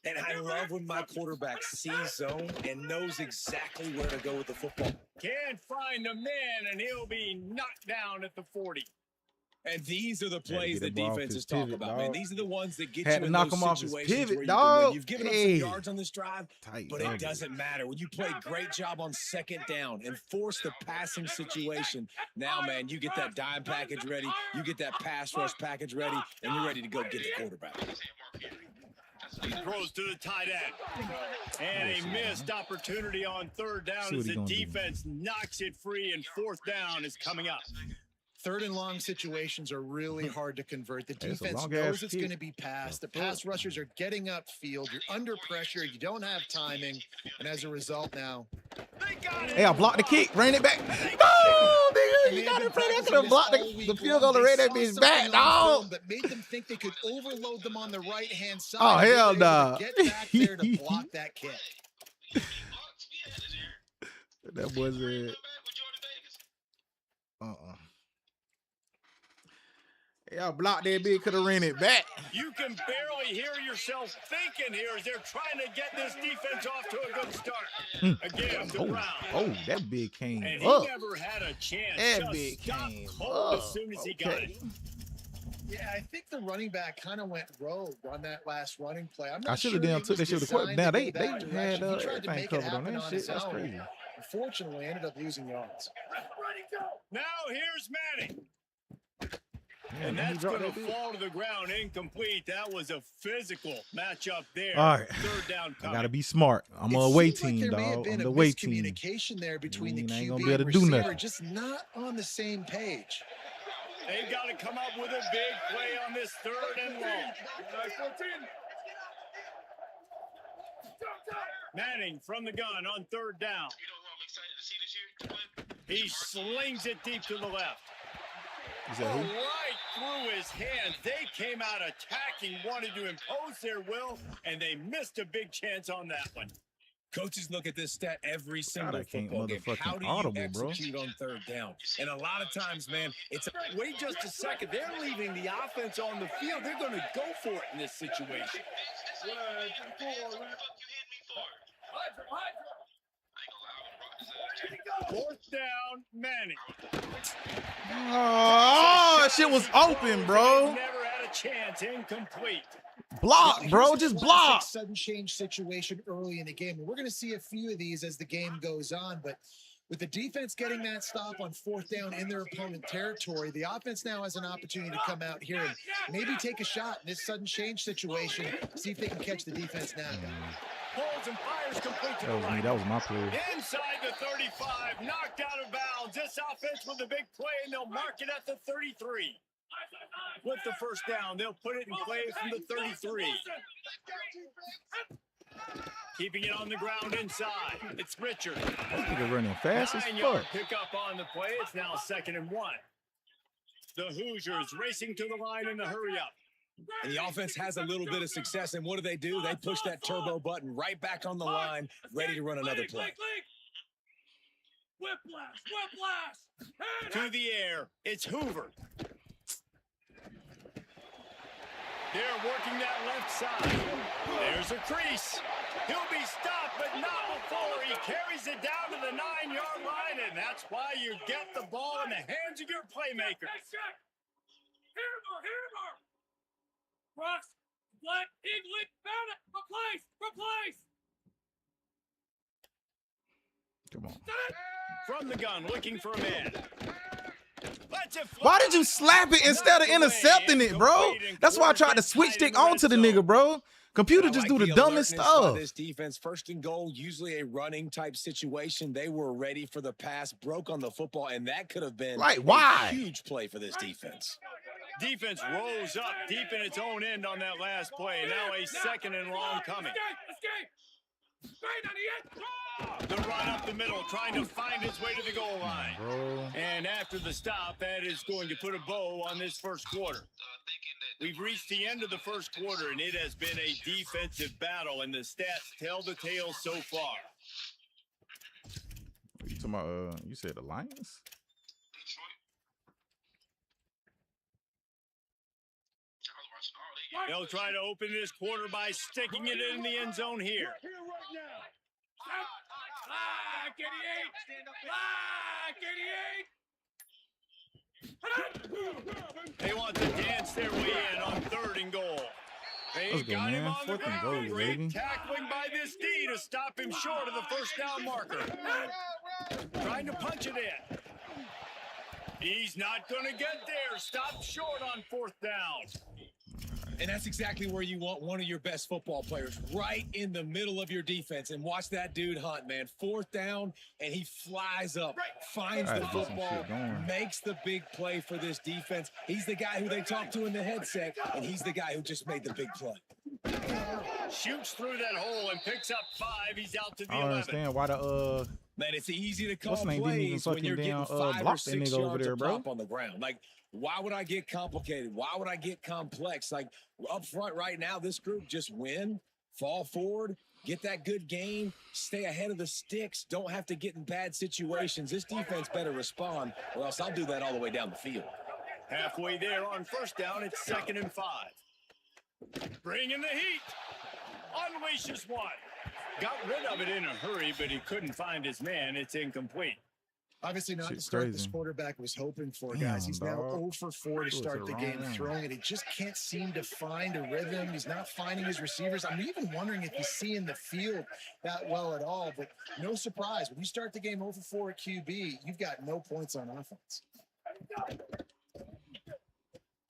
And I love when my quarterback sees zone and knows exactly where to go with the football. Can't find the man, and he'll be knocked down at the 40. And these are the Had to plays get that him off defenses his talk pivot, about, man. dog. These are the ones that get Had you to in knock those him off his situations pivot, where you can dog. win. You've given up Hey. some yards on this drive, Tight but it doubles. doesn't matter. When you play great job on 2nd down and force the passing situation, now, man, you get that dime package ready, you get that pass rush package ready, and you're ready to go get the quarterback. He throws to the tight end. And a missed opportunity on 3rd down See what as he the gonna do. defense knocks it free, and 4th down is coming up. 3rd and long situations are really hard to convert. The It's a defense long-ass knows it's kick. going to be passed. The pass rushers are getting upfield. You're under pressure. You don't have timing. And as a result now, They got it. Hey, I blocked the kick, ran it back. Oh, nigga, you got to play that. Could have blocked the field goal and ran that bitch back, dog. That made them think they could overload them on the right-hand side. Oh, They were hell able to nah. Get back there to block that kick. That was it. Y'all blocked that bitch, could have ran it back. You can barely hear yourself thinking here as they're trying to get this defense off to a good start. Again, to Brown. Oh, that big came And he up. never had a chance. That Just big stopped came cold up. as soon as he got Okay. it. Yeah, I think the running back kind of went rogue on that last running play. I'm not I should have sure damn he took was that shit to designed court. Now go they that had direction. He tried to everything make it covered on happen that on shit. his That's own. crazy. Unfortunately, ended up losing yards. Now here's Manning. Man, And he that's dropped going to that bitch. fall to the ground incomplete. That was a physical matchup there. All right. 3rd down I coming. gotta be smart. I'm It a away seems like team, there may have dog. been I'm a the away team. miscommunication there between the We ain't QB gonna be able and to do receiver, nothing. just not on the same page. They've got to come up with a big play on this 3rd and long. Manning from the gun on 3rd down. You know who I'm excited to see this year? He slings it deep to the left. Is that who? Right through his hands. They came out attacking, wanted to impose their will, and they missed a big chance on that one. Coaches look at this stat every single I can't football game. motherfucking How do you audible, bro. execute on 3rd down? And a lot of times, man, it's Wait just a second. They're leaving the offense on the field. They're going to go for it in this situation. What the fuck you hit me for? I ain't gonna lie, I would've brought this up. Fourth down, Manning. Oh, that shit was open, bro. Never had a chance. Incomplete. Block, bro. Here's a Just classic block. Sudden change situation early in the game. And we're going to see a few of these as the game goes on. But with the defense getting that stop on fourth down in their opponent territory, the offense now has an opportunity to come out here and maybe take a shot in this sudden change situation, see if they can catch the defense now. Pulls and fires complete to the That was me. right. That was my play. Inside the 35, knocked out of bounds. This offense with a big play, and they'll mark it at the 33. With the first down, they'll put it in play from the 33. Keeping it on the ground inside. It's Richard. Nigga running fast as 9-yard fuck. pickup on the play. It's now 2nd and 1. The Hoosiers racing to the line in the hurry up. And the offense has a little bit of success. And what do? They push that turbo button right back on the line, ready to run another play. Whiplash. To the air, it's Hoover. They're working that left side. There's a crease. He'll be stopped, but not before he carries it down to the 9-yard line, and that's why you get the ball in the hands of your playmakers. Here more. Rocks, Black, English, found it. Replace. Come on. From the gun, looking for a man. Why did you slap it instead of intercepting it, bro? That's why I tried to switch stick onto the nigga, bro. Computer just do the dumbest stuff. This defense, 1st and goal, usually a running type situation. They were ready for the pass, broke on the football, and that could have been a huge play for this defense. Defense rose up deep in its own end on that last play. Now a 2nd and long coming. Escape. Straight on the edge. The run up the middle, trying to find its way to the goal line. Bro. And after the stop, that is going to put a bow on this first quarter. We've reached the end of the first quarter, and it has been a defensive battle, and the stats tell the tale so far. You talking about, you said the Lions? They'll try to open this quarter by sticking it in the end zone here. They want to dance their way in on 3rd and goal. They Let's go, got him man. on the 4th and ground. goal, Great baby. tackling by this D to stop him short of the first down marker. Trying to punch it in. He's not going to get there. Stopped short on 4th down. And that's exactly where you want one of your best football players, right in the middle of your defense. And watch that dude hunt, man. 4th down, and he flies up, finds the football, makes the big play for this defense. He's the guy who they talk to in the headset, and he's the guy who just made the big play. Shoots through that hole and picks up 5. He's out to the I don't 11. understand why the Man, it's easy to call What's his name didn't even plays when fucking you're getting down, 5 or block that 6 nigga over yards there, of bro. pop on the ground. Like, why would I get complicated? Why would I get complex? Like, up front right now, this group just win, fall forward, get that good gain, stay ahead of the sticks, don't have to get in bad situations. This defense better respond, or else I'll do that all the way down the field. Halfway there on 1st down, it's 2nd and 5. Bringing the heat. Unleashes one. Got rid of it in a hurry, but he couldn't find his man. It's incomplete. Obviously not Shit's the start crazy. this quarterback was hoping for, guys. He's now dog. 0 for 4 to Threw it start to the the game wrong throwing it. He just can't seem to find a rhythm. He's not finding his receivers. I'm even wondering if he's seeing the field that well at all. But no surprise, when you start the game 0 for 4 at QB, you've got no points on offense.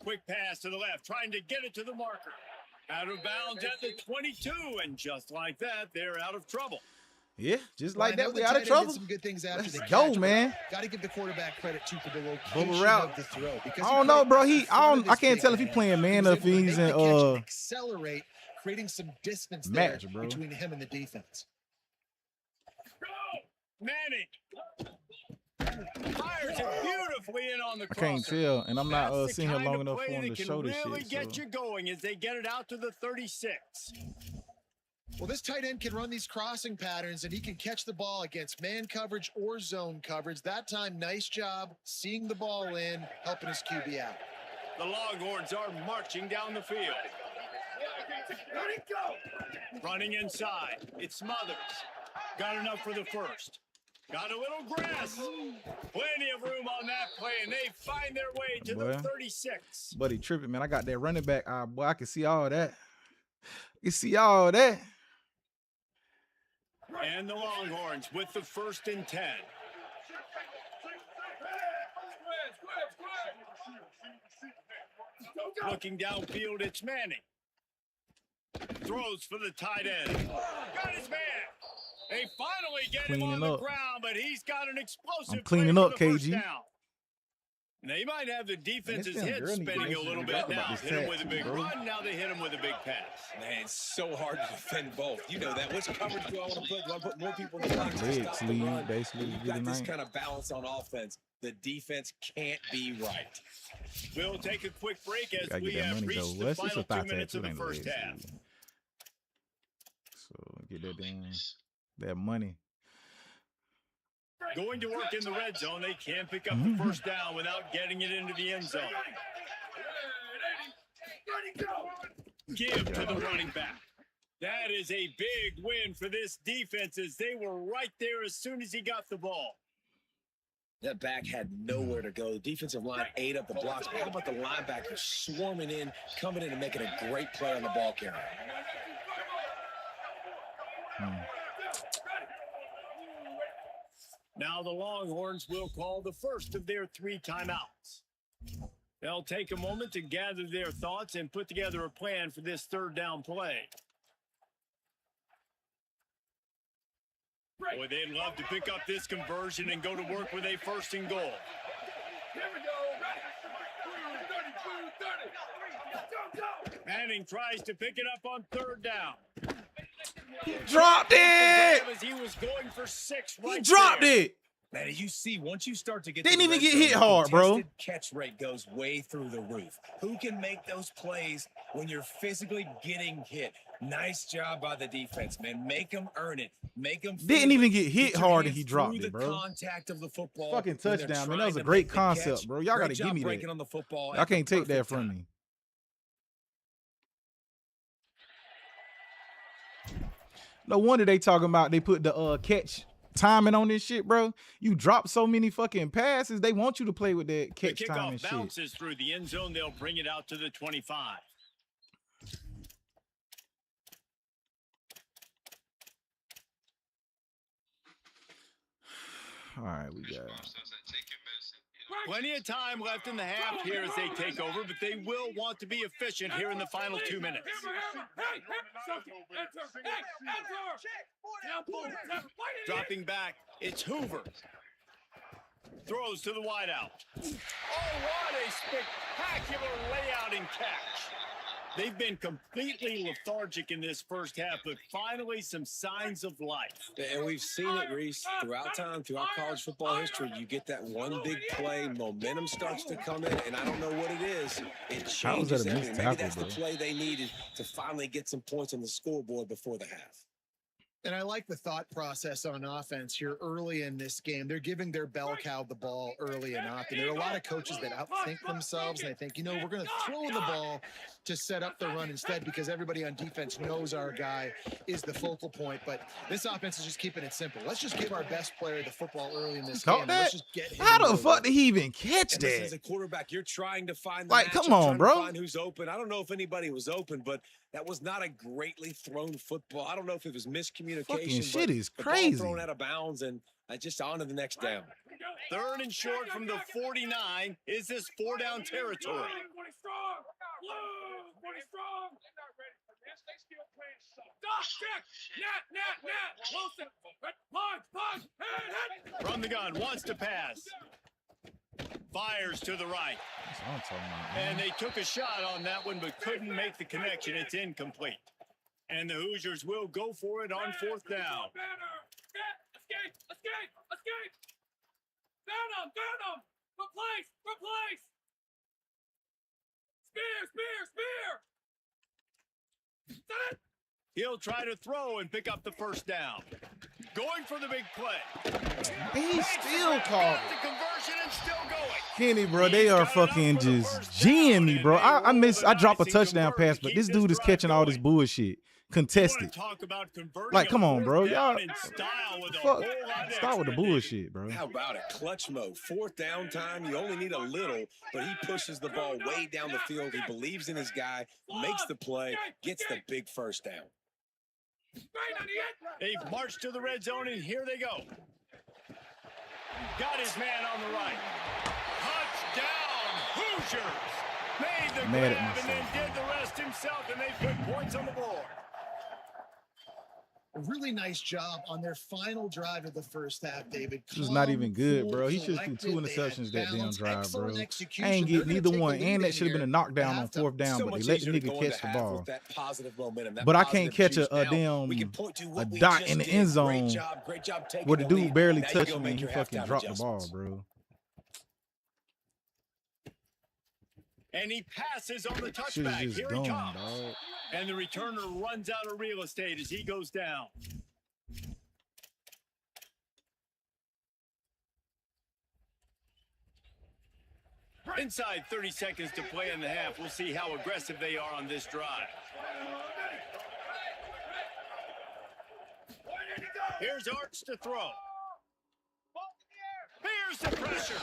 Quick pass to the left, trying to get it to the marker. Out of bounds at the 22, and just like that, they're out of trouble. Yeah, just Well, like I know that, we the out of tight end trouble. did some good things after Let's the go, catch, man. Got to give the quarterback credit too for the location Bubble route. of the throw. Because I he don't put know, it bro. in He, front I of don't, his I can't big tell if he man. playing man He or was if able to he's make in the catch and accelerate, creating some distance match, there bro. between him and the defense. Manning fires it beautifully in on the I can't crosser. tell, and I'm not That's the sitting here kind long of enough play for him that to can show this really shit. get So. you going as they get it out to the 36. Well, this tight end can run these crossing patterns, and he can catch the ball against man coverage or zone coverage. That time, nice job seeing the ball in, helping his QB out. The Longhorns are marching down the field. Running inside. It's Smothers. Got enough for the first. Got a little grass. Plenty of room on that play, and they find their way to the 36. Buddy tripping, man. I got that running back. Boy, I can see all that. You see all that. And the Longhorns with the 1st and 10. Looking downfield, it's Manning. Throws for the tight end. Got his man. They finally get him on the ground, but he's got an explosive. I'm cleaning up, KG. They might have the defense's head spinning a little bit now. Hit him with a big run, now they hit him with a big pass. Man, it's so hard to defend both. You know that. Which coverage do I want to put? Do I put more people in the box? Basically, you got this kind of balance on offense. The defense can't be right. We'll take a quick break as we have reached the final 2 minutes of the first half. So get that down. That money. Going to work in the red zone, they can't pick up the first down without getting it into the end zone. Give to the running back. That is a big win for this defense as they were right there as soon as he got the ball. That back had nowhere to go. The defensive line ate up the blocks. How about the linebackers swarming in, coming in and making a great play on the ball carrier? Now the Longhorns will call the first of their 3 timeouts. They'll take a moment to gather their thoughts and put together a plan for this 3rd down play. Boy, they'd love to pick up this conversion and go to work with a 1st and goal. Manning tries to pick it up on 3rd down. He dropped it. He was going for 6 right He dropped there. it. Man, you see, once you start to get Didn't to even the get red hit zone, hard, bro. contested catch rate goes way through the roof. Who can make those plays when you're physically getting hit? Nice job by the defense, man. Make them earn it. Make them Didn't even get hit hard and he dropped it, bro. Contact of the football. Fucking touchdown, man. That was a great concept, bro. Y'all got to give me breaking that. on the football. I can't take that from me. No wonder they talking about they put the catch timing on this shit, bro. You drop so many fucking passes, they want you to play with that catch timing shit. The kickoff bounces through the end zone. They'll bring it out to the 25. All right, we got plenty of time left in the half here as they take over, but they will want to be efficient here in the final 2 minutes. Dropping back, it's Hoover. Throws to the wideout. Oh, what a spectacular layout and catch. They've been completely lethargic in this first half, but finally some signs of life. And we've seen it, Reese, throughout time, throughout college football history. You get that one big play, momentum starts to come in, and I don't know what it is. It changes everything. Maybe that's the play they needed to finally get some points on the scoreboard before the half. And I like the thought process on offense here early in this game. They're giving their bell cow the ball early enough. And there are a lot of coaches that outthink themselves. And they think, you know, we're going to throw the ball to set up the run instead because everybody on defense knows our guy is the focal point. But this offense is just keeping it simple. Let's just give our best player the football early in this game. Let's just get him. How the fuck did he even catch that? As a quarterback, you're trying to find the like, come on, bro. Find who's open. I don't know if anybody was open, but that was not a greatly thrown football. I don't know if it was miscommunication. Fucking shit is crazy. The ball thrown out of bounds and just on to the next down. 3rd and short from the 49. Is this 4-down territory? From the gun, wants to pass. Fires to the right. That's what I'm talking about, man. And they took a shot on that one, but couldn't make the connection. It's incomplete. And the Hoosiers will go for it on 4th down. Escape! Burn them! Replace! Spear! He'll try to throw and pick up the 1st down. Going for the big play. He still called the conversion. motion and still going. Kenny, bro, they are fucking just G'ing me, bro. I drop a touchdown pass, but this dude is catching all this bullshit. Contested. Like, come on, bro. Y'all fuck. Start with the bullshit, bro. How about it? Clutch mode. 4th down time. You only need a little, but he pushes the ball way down the field. He believes in his guy, makes the play, gets the big first down. They've marched to the red zone, and here they go. Got his man on the right. Touchdown, Hoosiers. Made the grab and then did the rest himself, and they put points on the board. A really nice job on their final drive of the first half, David. This is not even good, bro. He should have threw 2 interceptions that damn drive, bro. I ain't get neither one, and that should have been a knockdown on 4th down, but they let the nigga catch the ball. But I can't catch a damn dot in the end zone where the dude barely touched me and he fucking dropped the ball, bro. And he passes on the touchback. Here he comes. Dog. And the returner runs out of real estate as he goes down. Inside 30 seconds to play in the half. We'll see how aggressive they are on this drive. Here's Arch to throw. Here's the pressure.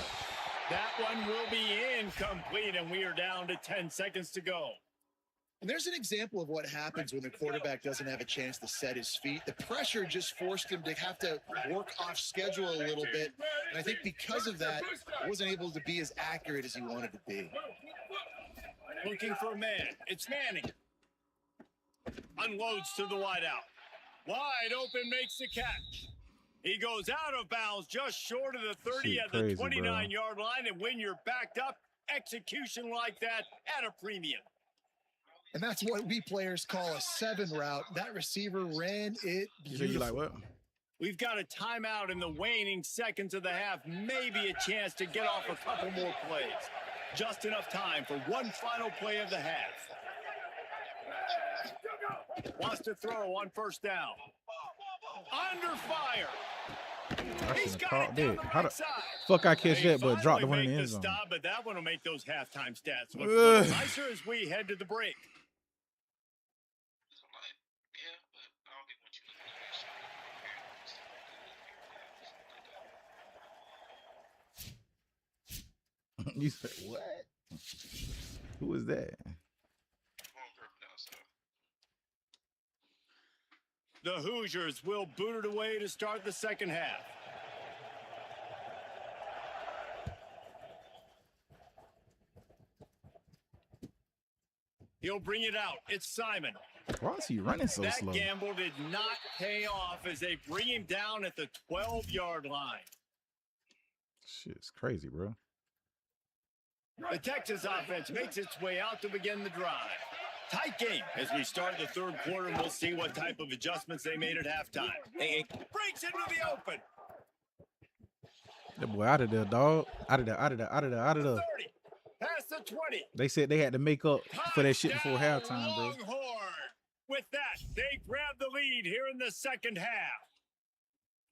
That one will be incomplete, and we are down to 10 seconds to go. And there's an example of what happens when the quarterback doesn't have a chance to set his feet. The pressure just forced him to have to work off schedule a little bit. And I think because of that, he wasn't able to be as accurate as he wanted to be. Looking for a man. It's Manning. Unloads to the wideout. Wide open, makes the catch. He goes out of bounds just short of the 30 at the 29-yard line. And when you're backed up, execution like that at a premium. And that's what we players call a 7 route. That receiver ran it beautifully. You like what? We've got a timeout in the waning seconds of the half. Maybe a chance to get off a couple more plays. Just enough time for one final play of the half. Wants to throw on first down. Under fire. He's got it down the right side. Fuck I catch that, but drop the one in the end zone. Stop, but that one will make those halftime stats look a little nicer as we head to the break. You said what? Who was that? The Hoosiers will boot it away to start the second half. He'll bring it out. It's Simon. Why is he running so slow? That gamble did not pay off as they bring him down at the 12-yard line. Shit's crazy, bro. The Texas offense makes its way out to begin the drive. Tight game as we start the third quarter, and we'll see what type of adjustments they made at halftime. Hey, breaks into the open. That boy out of there, dog. Out of there. 30, past the 20. They said they had to make up for that shit before halftime, bro. Longhorn. With that, they grab the lead here in the second half.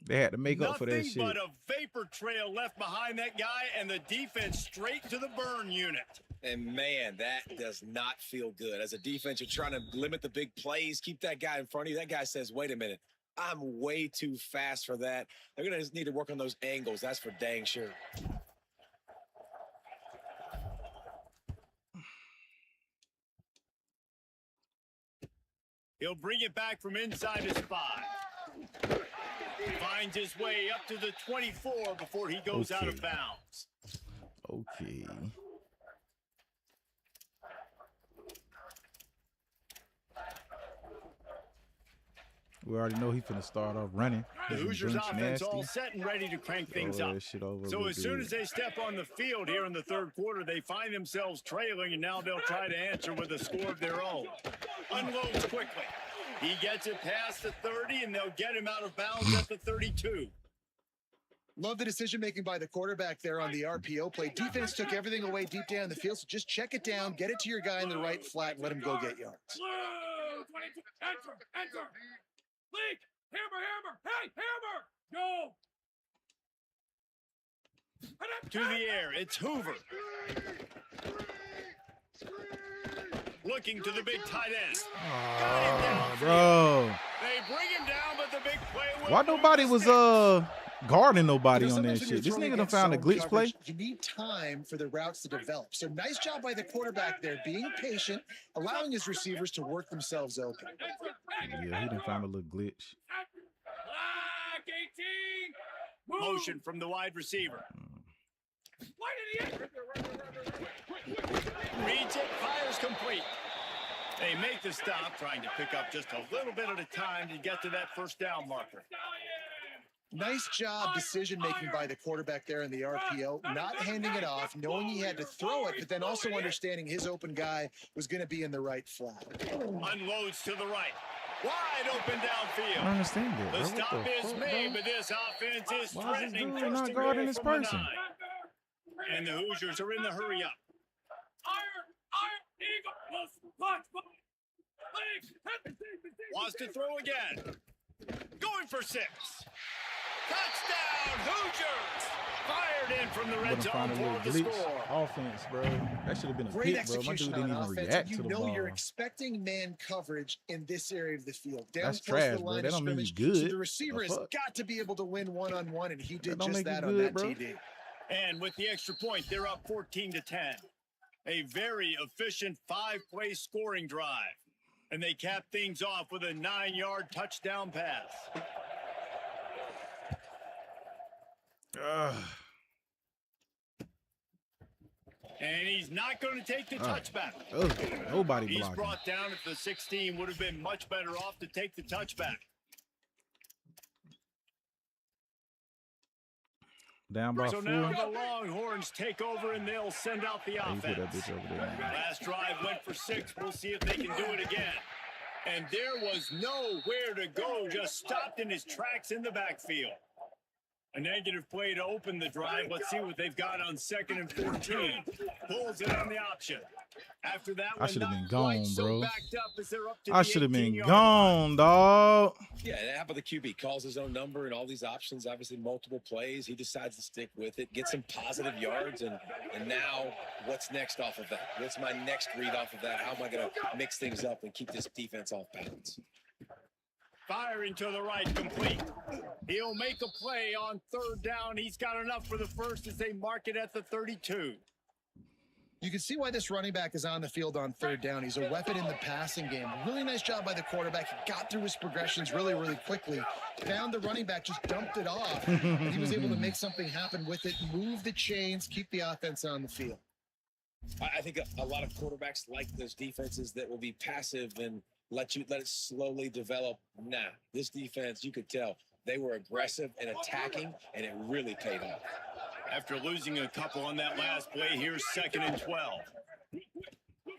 They had to make up for that shit. Nothing but a vapor trail left behind that guy, and the defense straight to the burn unit. And man, that does not feel good. As a defense, you're trying to limit the big plays, keep that guy in front of you. That guy says, wait a minute, I'm way too fast for that. They're going to need to work on those angles. That's for dang sure. He'll bring it back from inside his 5. Finds his way up to the 24 before he goes out of bounds. Okay. We already know he's finna start off running. The Hoosiers offense all set and ready to crank things up. So as soon as they step on the field here in the third quarter, they find themselves trailing, and now they'll try to answer with a score of their own. Unloads quickly. He gets it past the 30, and they'll get him out of bounds at the 32. Love the decision-making by the quarterback there on the RPO play. Defense took everything away deep down the field, so just check it down, get it to your guy in the right flat, and let him go get yards. Blue, 22, enter. Leak, hammer, hey, hammer, go. to the air. It's Hoover. Looking to the big tight end. Got him down, bro. They bring him down, but the big play. Why nobody was guarding nobody on that shit? This nigga done found a glitch play. You need time for the routes to develop. So nice job by the quarterback there, being patient, allowing his receivers to work themselves open. Yeah, he done found a little glitch. Motion from the wide receiver. Reads it, fires complete. They make the stop, trying to pick up just a little bit at a time to get to that first down marker. Nice job decision-making by the quarterback there in the RPO, not handing it off, knowing he had to throw it, but then also understanding his open guy was going to be in the right flat. Unloads to the right. Wide open downfield. I don't understand that. The stop is made, but this offense is threatening dude not guarding this person? And the Hoosiers are in the hurry up. Wants to throw again. Going for 6. Touchdown, Hoosiers! Fired in from the red zone for the score. Offense, bro. That should have been a Great pick, bro. My dude execution didn't on even offense. react to the You know ball. you're expecting man coverage in this area of the field. Down That's close to trash, the bro. line That of don't mean you scrimmage. So good. the receiver has got to be able to win one-on-one, and he did don't just make you that on good, that bro. TD. And with the extra point, they're up 14-10. A very efficient 5-play scoring drive. And they cap things off with a 9-yard touchdown pass. And he's not going to take the touchback. Nobody He's blocking. brought down at the 16. Would have been much better off to take the touchback. Down by So 4. now the Longhorns take over and they'll send out the You put that offense. bitch over there. Last drive went for 6. We'll see if they can do it again. And there was nowhere to go, just stopped in his tracks in the backfield. A negative play to open the drive. Let's see what they've got on 2nd and 14. Pulls it on the option. After that, I should have been gone, bro. I I should have been gone, dog. Yeah, how about the QB? Calls his own number and all these options, obviously multiple plays. He decides to stick with it, get some positive yards, and now what's next off of that? What's my next read off of that? How am I going to mix things up and keep this defense off balance? Firing to the right, complete. He'll make a play on 3rd down. He's got enough for the first as they mark it at the 32. You can see why this running back is on the field on 3rd down. He's a weapon in the passing game. Really nice job by the quarterback. He got through his progressions really, really quickly. Found the running back, just dumped it off. And he was able to make something happen with it, move the chains, keep the offense on the field. I think a lot of quarterbacks like those defenses that will be passive and let it slowly develop. Nah, this defense, you could tell they were aggressive and attacking, and it really paid off. After losing a couple on that last play, here's 2nd and 12.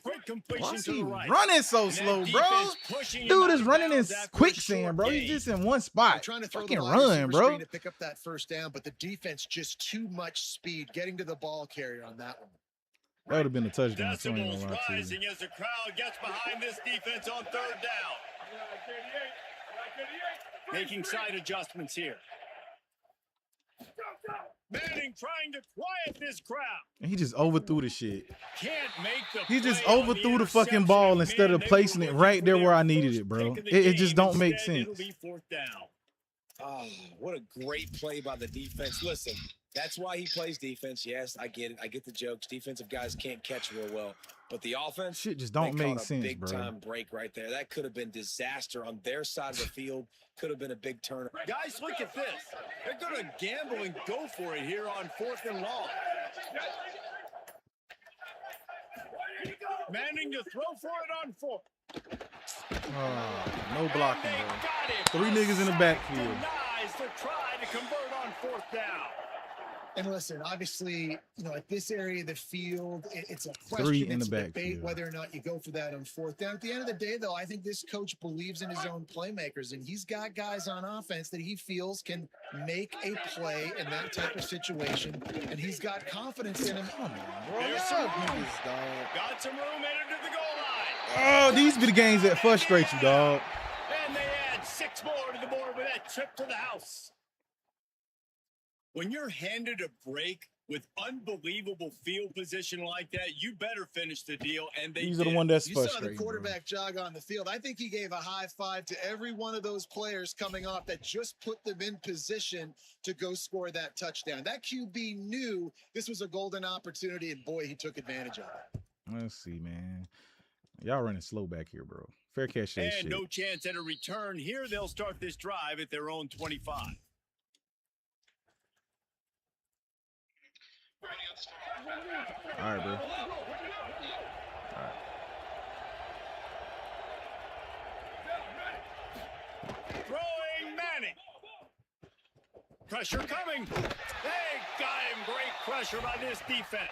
Quick completion Why is to he the right. running so slow, bro? Dude is running in quicksand, bro. He's just in one spot. Trying to throw Fucking the wide run, receiver bro. screen to pick up that 1st down, but the defense just too much speed getting to the ball carrier on that one. That would have been a touchdown. So I ain't Decibels gonna lie to you. rising as the crowd gets behind this defense on 3rd down. Making side adjustments here. Manning trying to quiet this crowd. And he just overthrew the shit. Can't make the He just play on overthrew the fucking interception. ball Man, instead of they placing were it looking right for there their where I needed first it, bro. pick of the It just game. don't make Instead, sense. It'll be 4th down. Oh, what a great play by the defense. Listen, that's why he plays defense. Yes, I get it. I get the jokes. Defensive guys can't catch real well. But the offense, Shit just don't they make caught a sense, big bro. time break right there. That could have been disaster on their side of the field. Could have been a big turn. Guys, look at this. They're going to gamble and go for it here on 4th and long. Manning to throw for it on 4th. No blocking, And they bro. got 3 him. niggas in the backfield. Denies the try to convert on 4th down. And listen, obviously, you know, at this area of the field, it's a 3 question, in the it's a debate backfield. whether or not you go for that on 4th down. At the end of the day, though, I think this coach believes in his own playmakers, and he's got guys on offense that he feels can make a play in that type of situation, and he's got confidence in him. There's some room. Got some room headed to the goal line. Oh, these be the games that frustrate you, dog. And they add 6 more to the board with that trip to the house. When you're handed a break With unbelievable field position like that, you better finish the deal, and they These are the did. one that's You saw the frustrating. Bro. quarterback jog on the field. I think he gave a high five to every one of those players coming off that just put them in position to go score that touchdown. That QB knew this was a golden opportunity, and boy, he took advantage of it. Let's see, man. Y'all running slow back here, bro. Fair catch that And shit. no chance at a return. Here they'll start this drive at their own 25. All right, bro. All right. Throwing Manning. Pressure coming. They got him. Great pressure by this defense.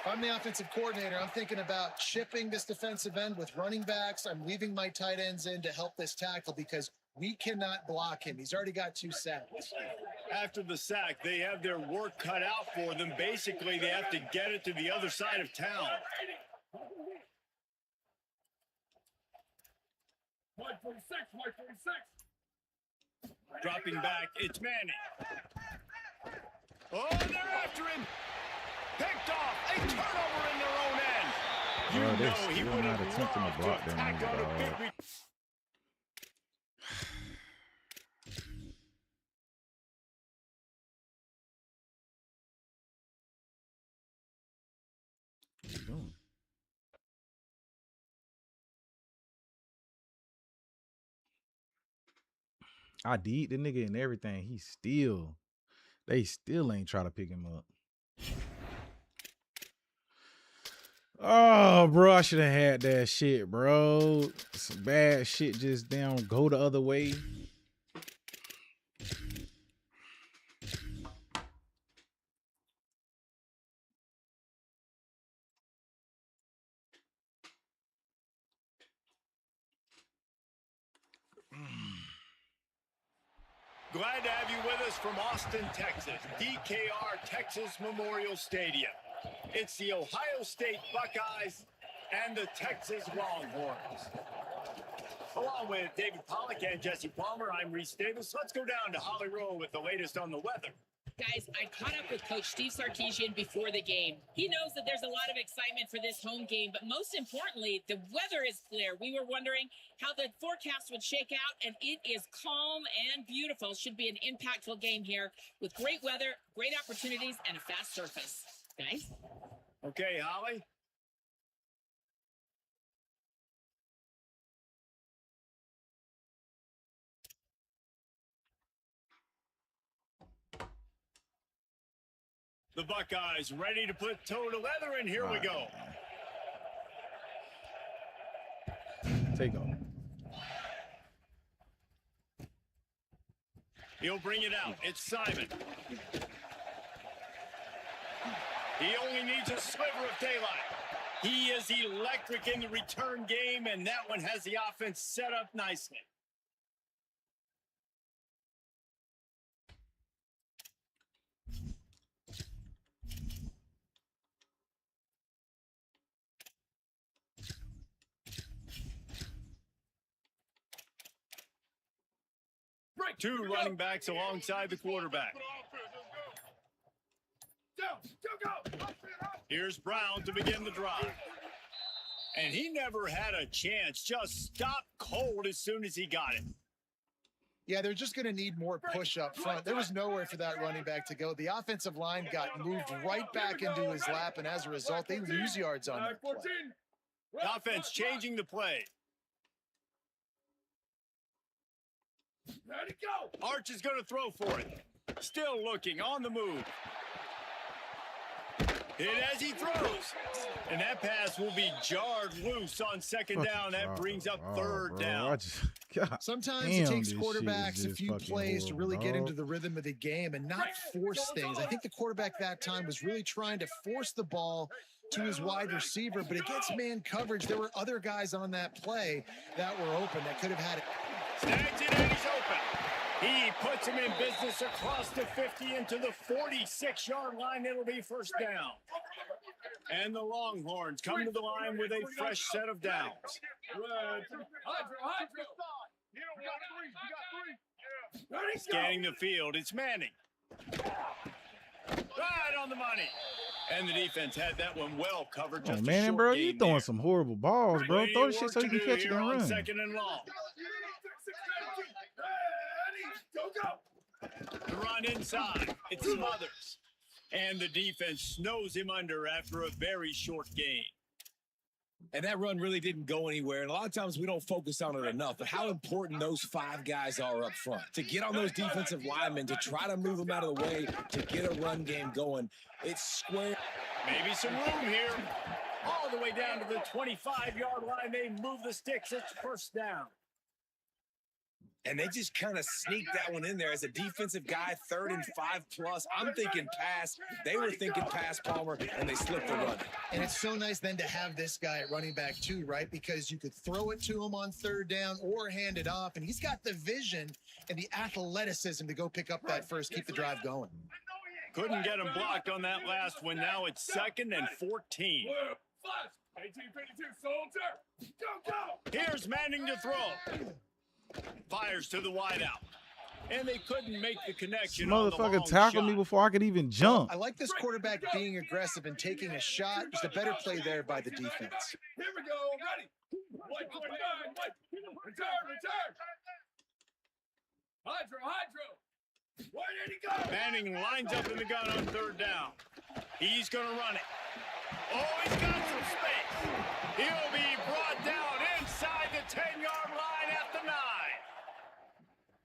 If I'm the offensive coordinator, I'm thinking about chipping this defensive end with running backs. I'm leaving my tight ends in to help this tackle because we cannot block him. He's already got 2 sacks. After the sack, they have their work cut out for them. Basically, they have to get it to the other side of town. Dropping back, it's Manning. Oh, they're after him. Picked off. A turnover in their own end. You Bro, they're know he still would not have attempting to loved block to that attack nigga, on a dog. big What you doing? I did the nigga and everything. They still ain't try to pick him up. Oh, bro, I should have had that shit, bro. Some bad shit just down go the other way. Glad to have you with us from Austin, Texas, DKR Texas Memorial Stadium. It's the Ohio State Buckeyes and the Texas Longhorns. Along with David Pollack and Jesse Palmer, I'm Reese Davis. Let's go down to Holly Rowe with the latest on the weather. Guys, I caught up with Coach Steve Sarkisian before the game. He knows that there's a lot of excitement for this home game, but most importantly, the weather is clear. We were wondering how the forecast would shake out, and it is calm and beautiful. Should be an impactful game here with great weather, great opportunities, and a fast surface. Guys? Okay, Holly. The Buckeyes ready to put toe to leather, and here we go. Take off. He'll bring it out. It's Simon. He only needs a sliver of daylight. He is electric in the return game, and that one has the offense set up nicely. Two running backs alongside the quarterback. Here's Brown to begin the drive. And he never had a chance. Just stopped cold as soon as he got it. Yeah, they're just going to need more push up front. There was nowhere for that running back to go. The offensive line got moved right back into his lap, and as a result, they lose yards on that play. The offense changing the play. Ready, go! Arch is going to throw for it. Still looking, on the move. Hit as he throws. And that pass will be jarred loose on second down. That brings up third down. Sometimes it takes quarterbacks a few plays to really get into the rhythm of the game and not force things. I think the quarterback that time was really trying to force the ball to his wide receiver, but against man coverage, there were other guys on that play that were open that could have had it. Snags it and he's open. He puts him in business across the 50 into the 46-yard line. It'll be first down. And the Longhorns come to the line with a fresh set of downs. Scanning the field, it's Manning. Right on the money. And the defense had that one well covered. Oh Just a man, short bro, you gain throwing there. some horrible balls, bro. Plenty Throw of the shit work so to you can do catch it here and on run. 2nd and long. The run inside. It Smothers. And the defense snows him under after a very short gain. And that run really didn't go anywhere. And a lot of times we don't focus on it enough, but how important those 5 guys are up front. To get on those defensive linemen, to try to move them out of the way, to get a run game going. It's square. Maybe some room here. All the way down to the 25-yard line. They move the sticks. It's first down. And they just kind of sneak that one in there as a defensive guy, 3rd and 5+. I'm thinking pass. They were thinking pass, Palmer, and they slipped the run. And it's so nice then to have this guy at running back too, right? Because you could throw it to him on 3rd down or hand it off. And he's got the vision and the athleticism to go pick up that first, keep the drive going. Couldn't get him blocked on that last one. Now it's 2nd and 14. 1852, soldier. Go, go. Here's Manning to throw. Fires to the wideout. And they couldn't make the connection. Motherfucker tackled me before I could even jump. I like this quarterback being aggressive and taking a shot. Just a better play there by the defense. Here we go. Ready. 129. Return. Hydro. Where did he go? Manning lines up in the gun on 3rd down. He's going to run it. Oh, he's got some space. He'll be brought down inside the 10-yard line at the 9.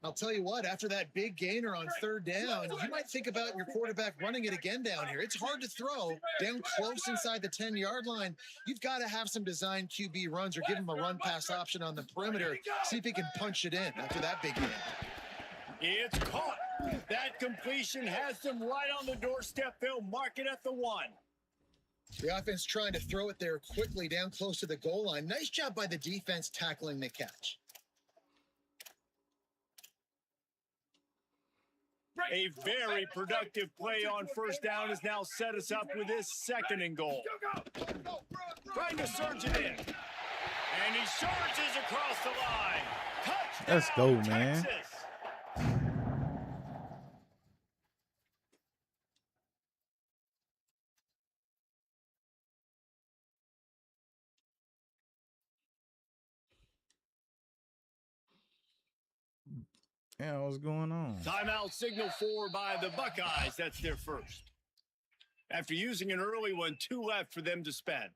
I'll tell you what, after that big gainer on 3rd down, you might think about your quarterback running it again down here. It's hard to throw down close inside the 10-yard line. You've got to have some design QB runs or give him a run pass option on the perimeter. See if he can punch it in after that big gain. It's caught. That completion has them right on the doorstep. They'll mark it at the 1. The offense trying to throw it there quickly down close to the goal line. Nice job by the defense tackling the catch. A very productive play on 1st down has now set us up with this 2nd and goal. Trying to surge it in. And he surges across the line. Touchdown, Let's go, man. Texas. Yeah, what's going on? Timeout signal 4 by the Buckeyes. That's their first. After using an early one, 2 left for them to spend.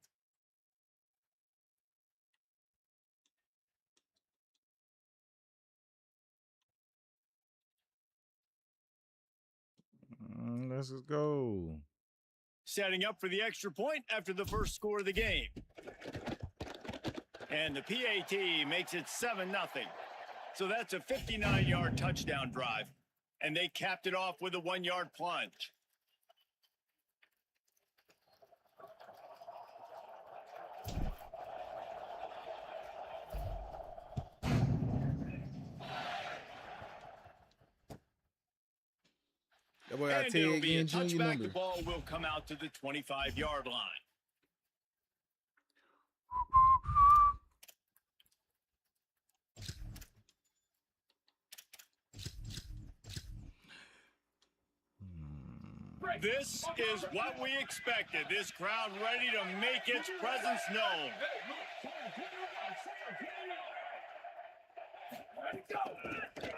Let's just go. Setting up for the extra point after the first score of the game. And the PAT makes it 7-0. So that's a 59-yard touchdown drive. And they capped it off with a 1-yard plunge. That boy got And it'll Ted be a Ginn Jr. touchback. number. The ball will come out to the 25-yard line. This is what we expected. This crowd ready to make its presence known.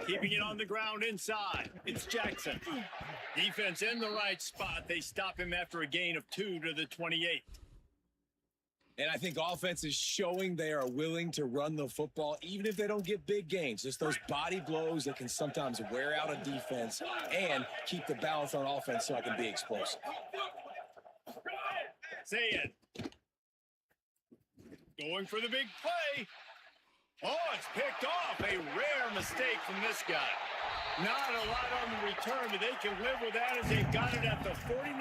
Keeping it on the ground inside. It's Jackson. Defense in the right spot. They stop him after a gain of 2 to the 28. And I think offense is showing they are willing to run the football, even if they don't get big gains. Just those body blows that can sometimes wear out a defense and keep the balance on offense so I can be explosive. Say it. Going for the big play. Oh, it's picked off. A rare mistake from this guy. Not a lot on the return, but they can live with that as they got it at the 49.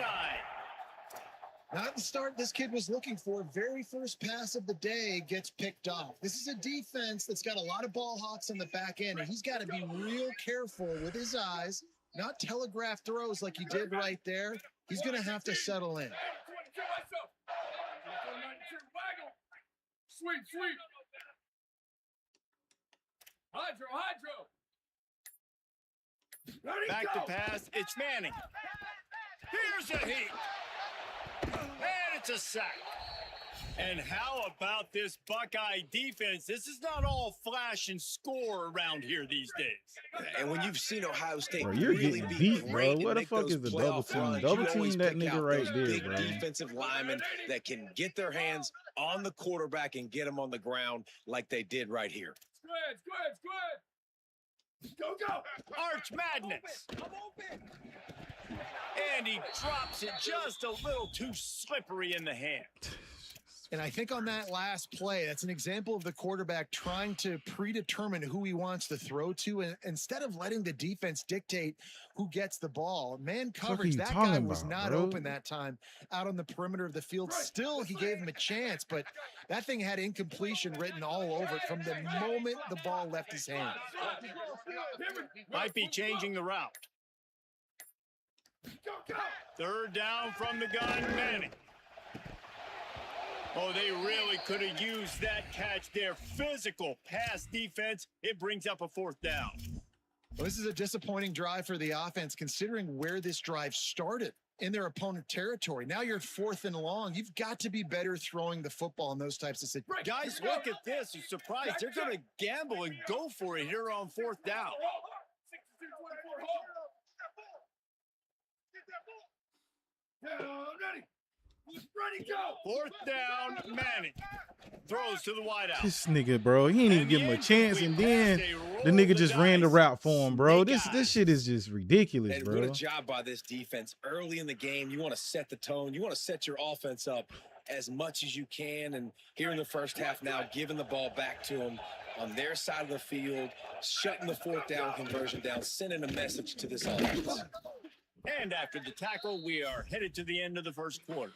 Not the start this kid was looking for. Very first pass of the day gets picked off. This is a defense that's got a lot of ball hawks on the back end, and he's got to be real careful with his eyes, not telegraph throws like he did right there. He's going to have to settle in. Sweep. Hydro. Back to pass. It's Manning. Here's a heat. And it's a sack. And how about this Buckeye defense? This is not all flash and score around here these days. And when you've seen Ohio State Bro, you're really getting be beat, great bro. and Where the make fuck those is the double playoff team? runs, Double you always team that pick nigga out right those there, big bro. defensive linemen that can get their hands on the quarterback and get him on the ground like they did right here. It's good. Go, go. Arch Madness. And he drops it just a little too slippery in the hand. And I think on that last play, that's an example of the quarterback trying to predetermine who he wants to throw to, and instead of letting the defense dictate who gets the ball. Man coverage, that guy was not open that time out on the perimeter of the field. Still, he gave him a chance, but that thing had incompletion written all over it from the moment the ball left his hand. Might be changing the route. Third down from the gun, Manning. Oh, they really could have used that catch there. Physical pass defense. It brings up a fourth down. Well, this is a disappointing drive for the offense, considering where this drive started in their opponent territory. Now you're 4th and long. You've got to be better throwing the football in those types of situations. Guys, look at this. You're surprised. They're going to gamble and go for it here on 4th down. Ready. Ready, go. 4th down, Manning. Throws to the wideout. This nigga, bro, he ain't even give him a chance, and then the nigga just ran the route for him, bro. This shit is just ridiculous, And bro. what a job by this defense early in the game. You want to set the tone. You want to set your offense up as much as you can. And here in the first half now, giving the ball back to them on their side of the field, shutting the 4th down conversion down, sending a message to this offense. And after the tackle, we are headed to the end of the first quarter.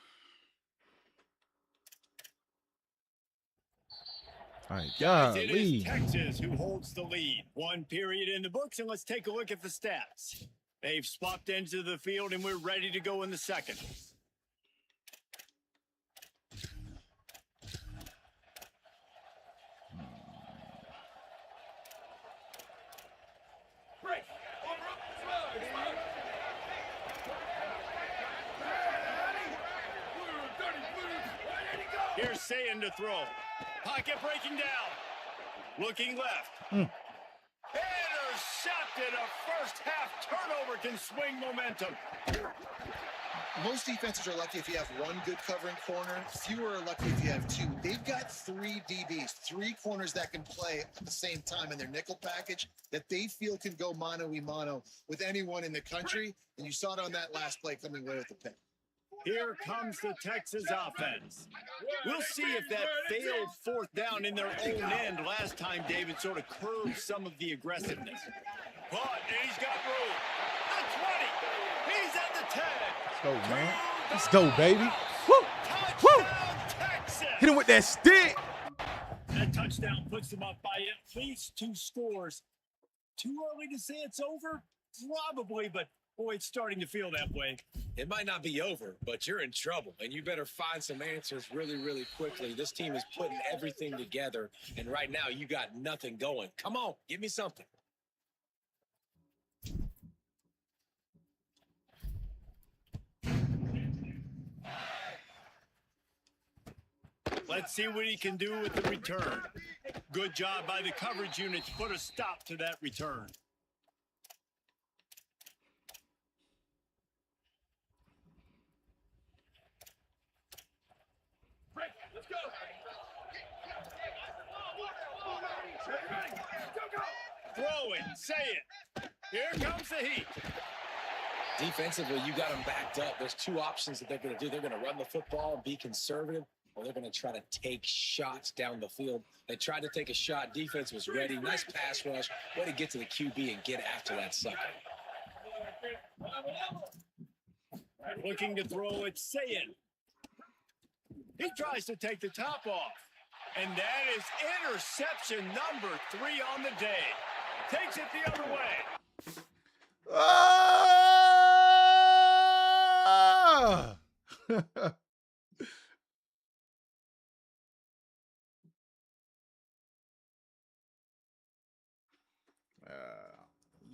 All right, It is golly. Texas who holds the lead. 1 period in the books, and let's take a look at the stats. They've swapped into the field, and we're ready to go in the second. Break. Here's Sayin to throw. Pocket breaking down. Looking left. Intercepted. A first half turnover can swing momentum. Most defenses are lucky if you have one good covering corner. Fewer are lucky if you have two. They've got 3 DBs, 3 corners that can play at the same time in their nickel package that they feel can go mano-a-mano with anyone in the country. And you saw it on that last play coming away with the pick. Here comes the Texas offense. We'll see if that failed 4th down in their own end last time David sort of curbed some of the aggressiveness. But and he's got room. The 20. He's at the 10. Let's go, man. Let's go, baby. Woo! Woo! Texas. Hit him with that stick. That touchdown puts them up by at least 2 scores. Too early to say it's over? Probably, but boy, it's starting to feel that way. It might not be over, but you're in trouble, and you better find some answers really, really quickly. This team is putting everything together, and right now you got nothing going. Come on, give me something. Let's see what he can do with the return. Good job by the coverage unit to put a stop to that return. Break. Let's go. Throw it, say it. Here comes the heat. Defensively, you got them backed up. There's 2 options that they're going to do. They're going to run the football and be conservative, or they're going to try to take shots down the field. They tried to take a shot. Defense was ready. Nice pass rush. Way to get to the QB and get after that sucker. Looking to throw it, Sayin. He tries to take the top off. And that is interception number 3 on the day. Takes it the other way. Ah!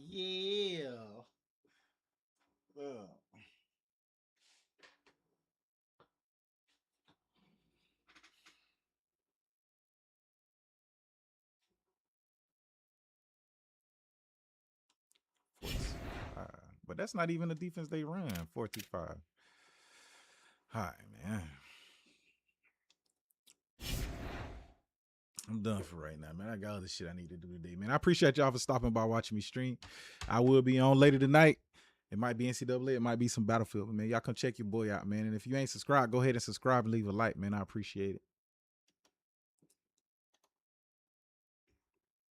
Yeah. but that's not even the defense they run. 4-2-5. All right, man. I'm done for right now, man. I got other shit I need to do today, man. I appreciate y'all for stopping by, watching me stream. I will be on later tonight. It might be NCAA. It might be some Battlefield, man. Y'all come check your boy out, man. And if you ain't subscribed, go ahead and subscribe and leave a like, man. I appreciate it.